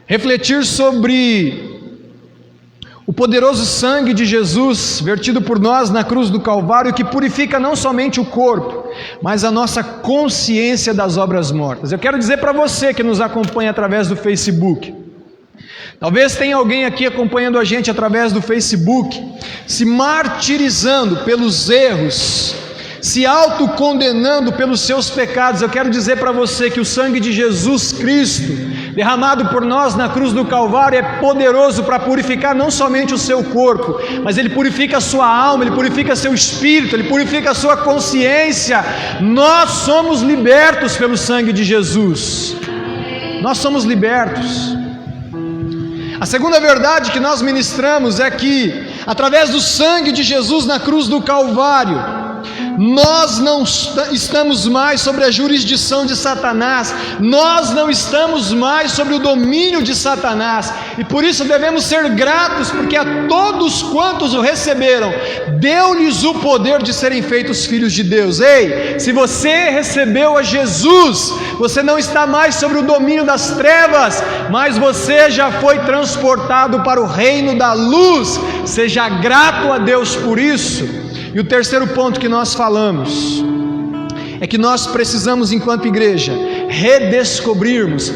Refletir sobre o poderoso sangue de Jesus vertido por nós na cruz do Calvário, que purifica não somente o corpo, mas a nossa consciência das obras mortas. Eu quero dizer para você que nos acompanha através do Facebook, talvez tenha alguém aqui acompanhando a gente através do Facebook, se martirizando pelos erros, se autocondenando pelos seus pecados. Eu quero dizer para você que o sangue de Jesus Cristo, derramado por nós na cruz do Calvário, é poderoso para purificar não somente o seu corpo, mas ele purifica a sua alma, ele purifica seu espírito, ele purifica a sua consciência. Nós somos libertos pelo sangue de Jesus. Nós somos libertos. A segunda verdade que nós ministramos é que, através do sangue de Jesus na cruz do Calvário, nós não estamos mais sobre a jurisdição de Satanás, nós não estamos mais sobre o domínio de Satanás, e por isso devemos ser gratos, porque a todos quantos o receberam, deu-lhes o poder de serem feitos filhos de Deus. Ei, se você recebeu a Jesus, você não está mais sobre o domínio das trevas, mas você já foi transportado para o reino da luz. Seja grato a Deus por isso. E o terceiro ponto que nós falamos é que nós precisamos, enquanto igreja, redescobrirmos,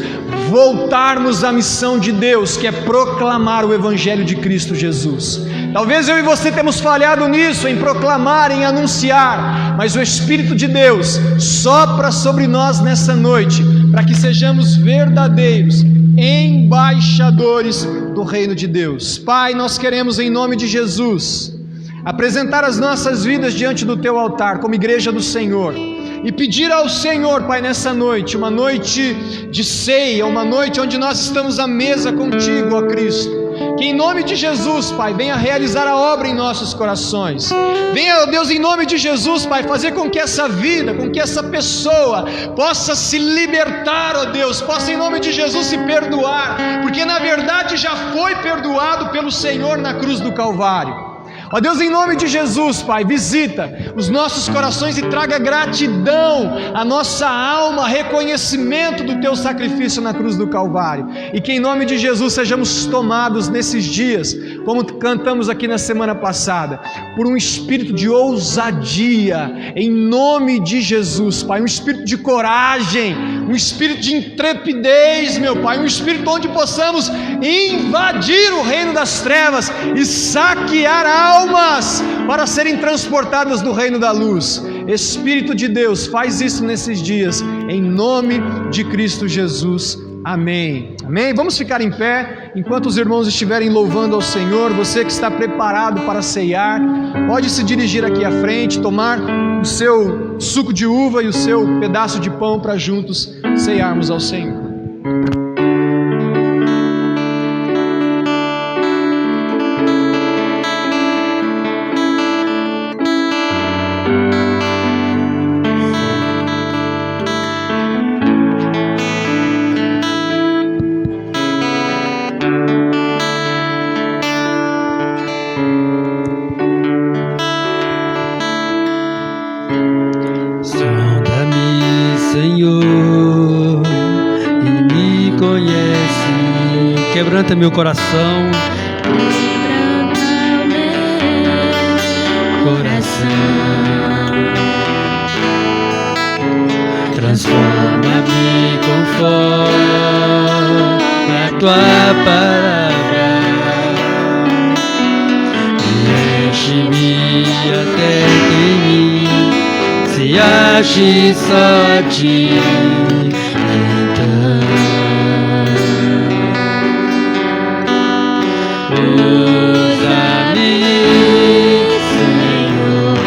voltarmos à missão de Deus, que é proclamar o Evangelho de Cristo Jesus. Talvez eu e você temos falhado nisso, em proclamar, em anunciar, mas o Espírito de Deus sopra sobre nós nessa noite, para que sejamos verdadeiros embaixadores do reino de Deus. Pai, nós queremos em nome de Jesus apresentar as nossas vidas diante do Teu altar como igreja do Senhor e pedir ao Senhor, Pai, nessa noite, uma noite de ceia, uma noite onde nós estamos à mesa contigo, ó Cristo, que em nome de Jesus, Pai, venha realizar a obra em nossos corações. Venha, ó Deus, em nome de Jesus, Pai, fazer com que essa vida, com que essa pessoa possa se libertar, ó Deus, possa em nome de Jesus se perdoar, porque na verdade já foi perdoado pelo Senhor na cruz do Calvário. Ó Deus, em nome de Jesus, Pai, visita os nossos corações e traga gratidão à nossa alma, reconhecimento do Teu sacrifício na cruz do Calvário, e que em nome de Jesus sejamos tomados nesses dias, como cantamos aqui na semana passada, por um espírito de ousadia, em nome de Jesus, Pai, um espírito de coragem, um espírito de intrepidez, meu Pai, um espírito onde possamos invadir o reino das trevas e saquear almas para serem transportadas do reino da luz. Espírito de Deus, faz isso nesses dias, em nome de Cristo Jesus. Amém. Amém. Vamos ficar em pé enquanto os irmãos estiverem louvando ao Senhor. Você que está preparado para ceiar, pode se dirigir aqui à frente, tomar o seu suco de uva e o seu pedaço de pão para juntos ceiarmos ao Senhor. Quebranta meu coração, transforma-me conforme a Tua palavra e enche-me até que em mim se ache só Ti. Usa-me, Senhor,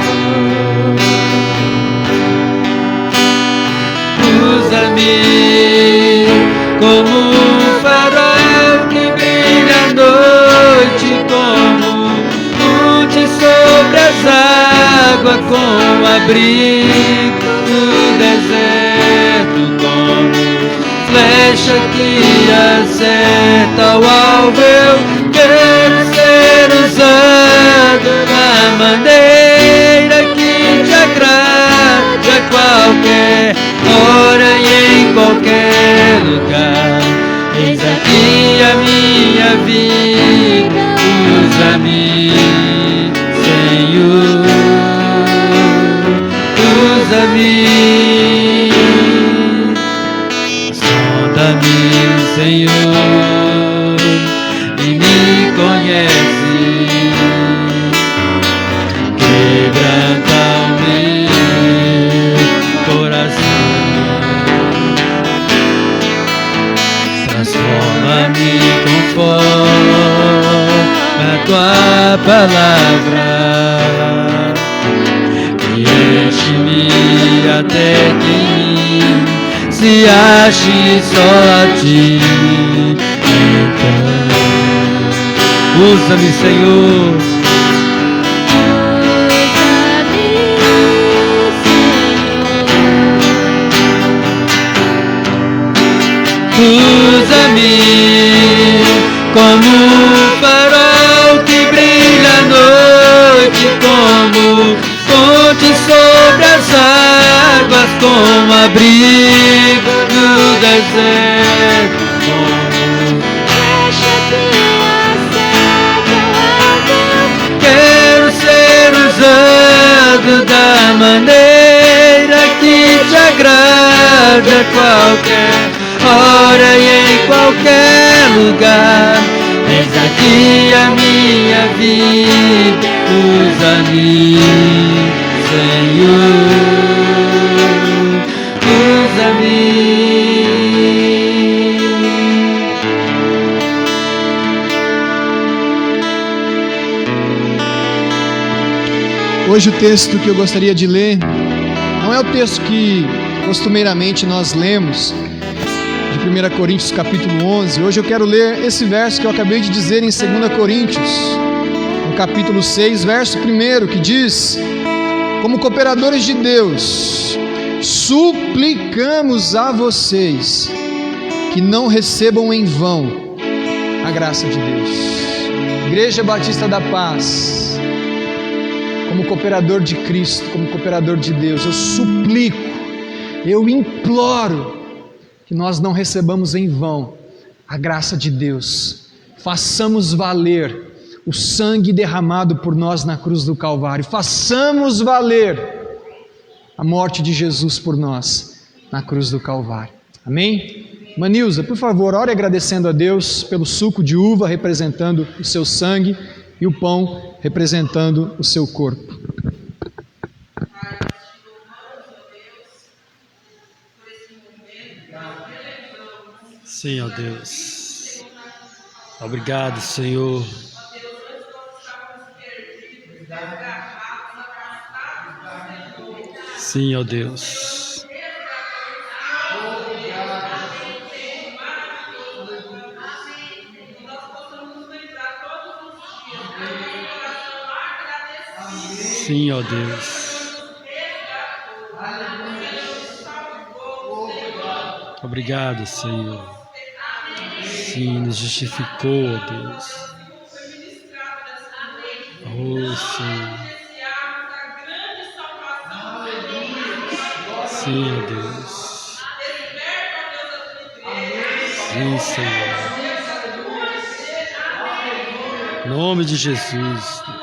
usa-me como um farol que brilha à noite, como ponte sobre as águas, com abrigo no deserto, como flecha que acerta o alvo. Quero ser usado da maneira que Te agrade, a qualquer hora e em qualquer lugar. Eis aqui a minha vida, usa-me, Senhor, usa-me, sonda-me, Senhor, e me conhece, quebranta o meu coração, transforma-me conforme a Tua palavra e enche-me até que em mim se ache só a Ti. Usa-me, Senhor, usa-me como um farol que brilha à noite, como ponte sobre as águas, como abrigo no deserto, da maneira que Te agrade, a qualquer hora e em qualquer lugar. Eis aqui a minha vida, usa-me, Senhor, usa-me. Hoje o texto que eu gostaria de ler não é o texto que costumeiramente nós lemos, de 1 Coríntios capítulo 11. Hoje eu quero ler esse verso que eu acabei de dizer em 2 Coríntios, no capítulo 6, verso 1, que diz: como cooperadores de Deus, suplicamos a vocês que não recebam em vão a graça de Deus. Igreja Batista da Paz, como cooperador de Cristo, como cooperador de Deus, eu suplico, eu imploro que nós não recebamos em vão a graça de Deus. Façamos valer o sangue derramado por nós na cruz do Calvário. Façamos valer a morte de Jesus por nós na cruz do Calvário. Amém? Manilza, por favor, ore agradecendo a Deus pelo suco de uva representando o seu sangue e o pão representando o seu corpo. Sim, ó Deus. Obrigado, Senhor. Sim, ó Deus. Sim, ó Deus. Obrigado, Senhor. Sim, nos justificou, ó Deus. Oh, Senhor. Sim, ó Deus. Sim, Senhor. Em nome de Jesus, Deus.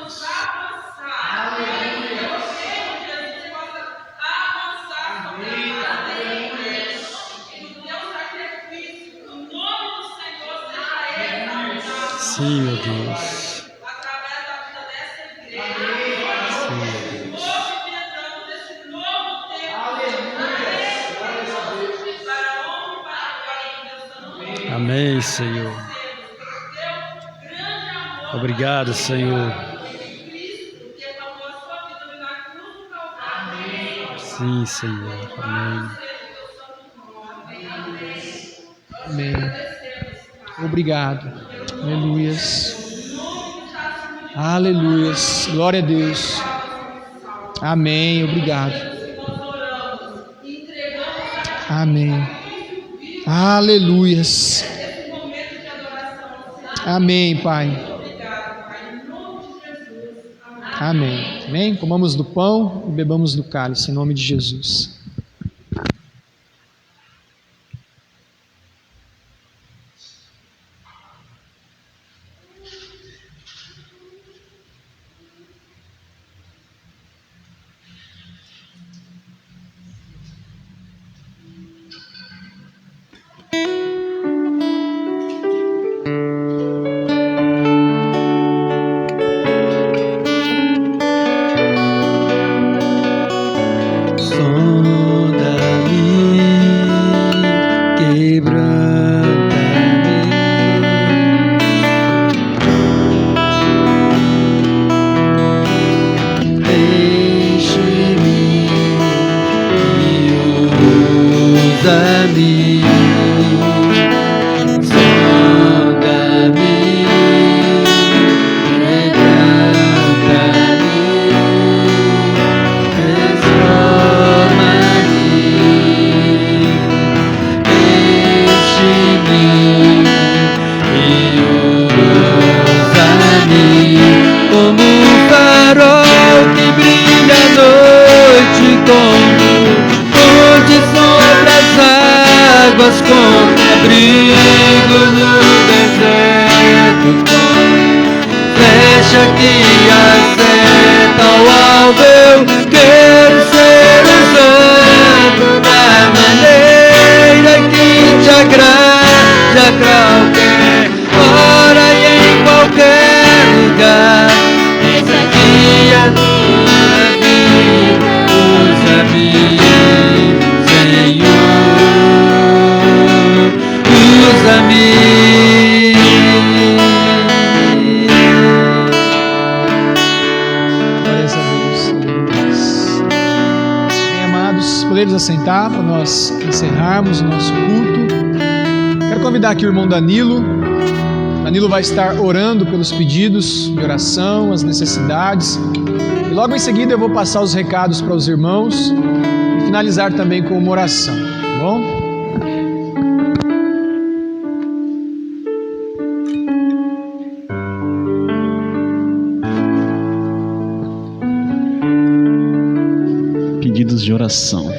Sim, meu Deus. Sim, meu Deus. Amém, Senhor. Obrigado, Senhor. Sim, Senhor. Amém. Amém. Obrigado. Aleluias. Aleluias. Glória a Deus. Amém. Obrigado. Amém. Aleluias. Amém, Pai. Amém. Amém. Comamos do pão e bebamos do cálice, em nome de Jesus. Usa-me. poderes assentar para nós encerrarmos o nosso culto. Quero convidar aqui o irmão Danilo. Danilo vai estar orando pelos pedidos de oração, as necessidades. E logo em seguida eu vou passar os recados para os irmãos e finalizar também com uma oração, tá bom? Pedidos de oração.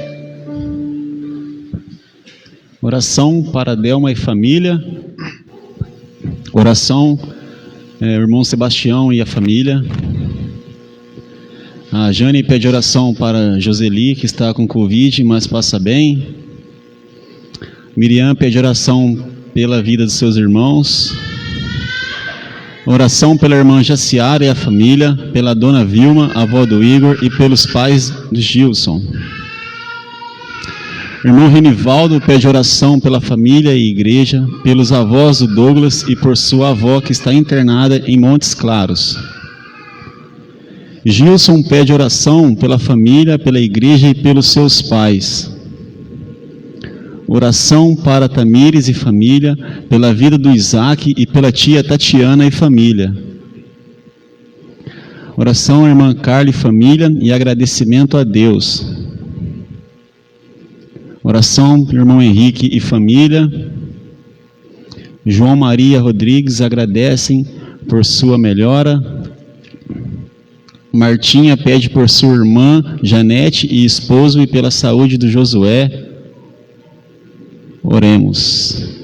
Oração para Delma e família. Oração, irmão Sebastião e a família. A Jane pede oração para Joseli, que está com Covid, mas passa bem. Miriam pede oração pela vida dos seus irmãos. Oração pela irmã Jaciara e a família, pela dona Vilma, avó do Igor, e pelos pais do Gilson. Irmão Renivaldo pede oração pela família e igreja, pelos avós do Douglas e por sua avó que está internada em Montes Claros. Gilson pede oração pela família, pela igreja e pelos seus pais. Oração para Tamires e família, pela vida do Isaac e pela tia Tatiana e família. Oração à irmã Carla e família e agradecimento a Deus. Oração para o irmão Henrique e família. João Maria Rodrigues agradecem por sua melhora. Martinha pede por sua irmã Janete e esposo e pela saúde do Josué. Oremos.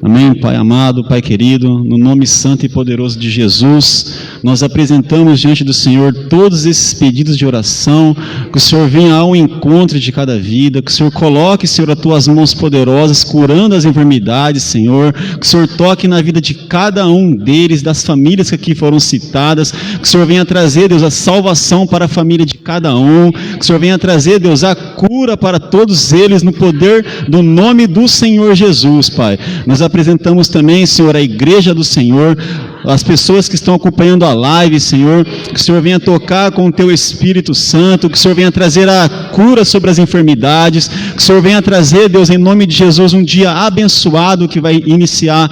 Amém, Pai amado, Pai querido, no nome santo e poderoso de Jesus, nós apresentamos diante do Senhor todos esses pedidos de oração, que o Senhor venha ao encontro de cada vida, que o Senhor coloque, Senhor, as tuas mãos poderosas, curando as enfermidades, Senhor, que o Senhor toque na vida de cada um deles, das famílias que aqui foram citadas, que o Senhor venha trazer, Deus, a salvação para a família de cada um, que o Senhor venha trazer, Deus, a cura para todos eles, no poder do nome do Senhor Jesus, Pai. Nós apresentamos também, Senhor, a igreja do Senhor, as pessoas que estão acompanhando a live, Senhor, que o Senhor venha tocar com o Teu Espírito Santo, que o Senhor venha trazer a cura sobre as enfermidades, que o Senhor venha trazer, Deus, em nome de Jesus, um dia abençoado que vai iniciar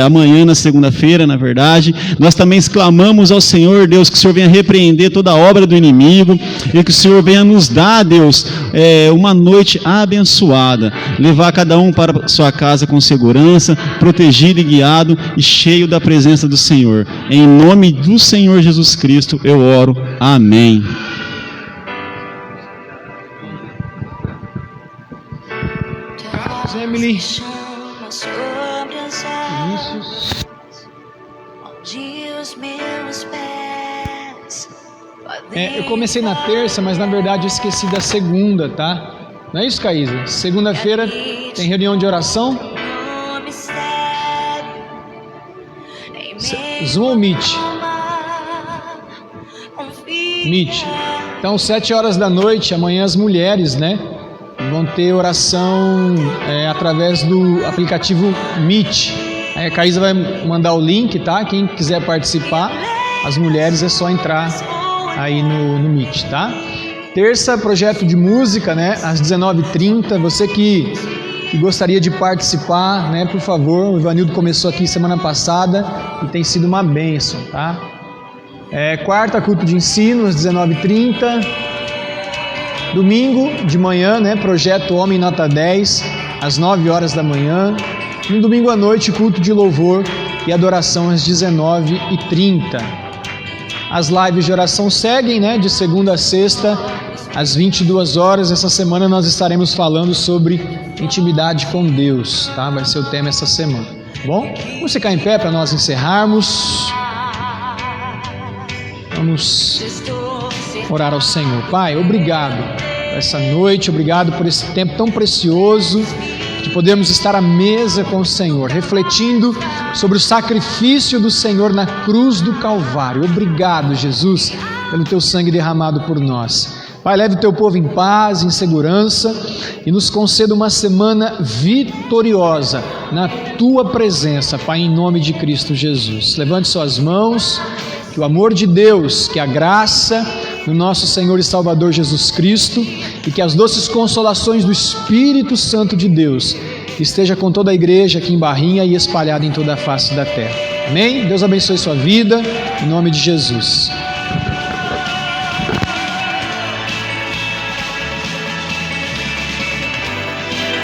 amanhã, na segunda-feira, na verdade. Nós também clamamos ao Senhor, Deus, que o Senhor venha repreender toda a obra do inimigo e que o Senhor venha nos dar, Deus, uma noite abençoada, levar cada um para sua casa com segurança, protegido e guiado e cheio da presença do Senhor. Em nome do Senhor Jesus Cristo eu oro. Amém. Emily. Eu comecei na terça, mas na verdade eu esqueci da segunda, tá? Não é isso, Caísa? Segunda-feira tem reunião de oração? Zoom ou Meet? Meet. Então, 7 horas da noite, amanhã as mulheres, né, vão ter oração através do aplicativo Meet. Aí a Caísa vai mandar o link, tá? Quem quiser participar, as mulheres, é só entrar aí no Meet, tá? Terça, projeto de música, né, às 19h30. Você que gostaria de participar, né, por favor, o Ivanildo começou aqui semana passada e tem sido uma bênção, tá? Quarta, culto de ensino, às 19h30. Domingo de manhã, né, projeto Homem Nota 10, às 9 horas da manhã. No domingo à noite, culto de louvor e adoração às 19h30. As lives de oração seguem, né, de segunda a sexta, às 22 horas. Essa semana nós estaremos falando sobre intimidade com Deus, tá? Vai ser o tema essa semana, bom? Vamos ficar em pé para nós encerrarmos. Vamos orar ao Senhor. Pai, obrigado por essa noite, obrigado por esse tempo tão precioso de podermos estar à mesa com o Senhor, refletindo sobre o sacrifício do Senhor na cruz do Calvário. Obrigado, Jesus, pelo Teu sangue derramado por nós. Pai, leve o Teu povo em paz, em segurança e nos conceda uma semana vitoriosa na Tua presença, Pai, em nome de Cristo Jesus. Levante suas mãos, que o amor de Deus, que a graça, do nosso Senhor e Salvador Jesus Cristo e que as doces consolações do Espírito Santo de Deus esteja com toda a igreja aqui em Barrinha e espalhada em toda a face da terra. Amém? Deus abençoe sua vida, em nome de Jesus.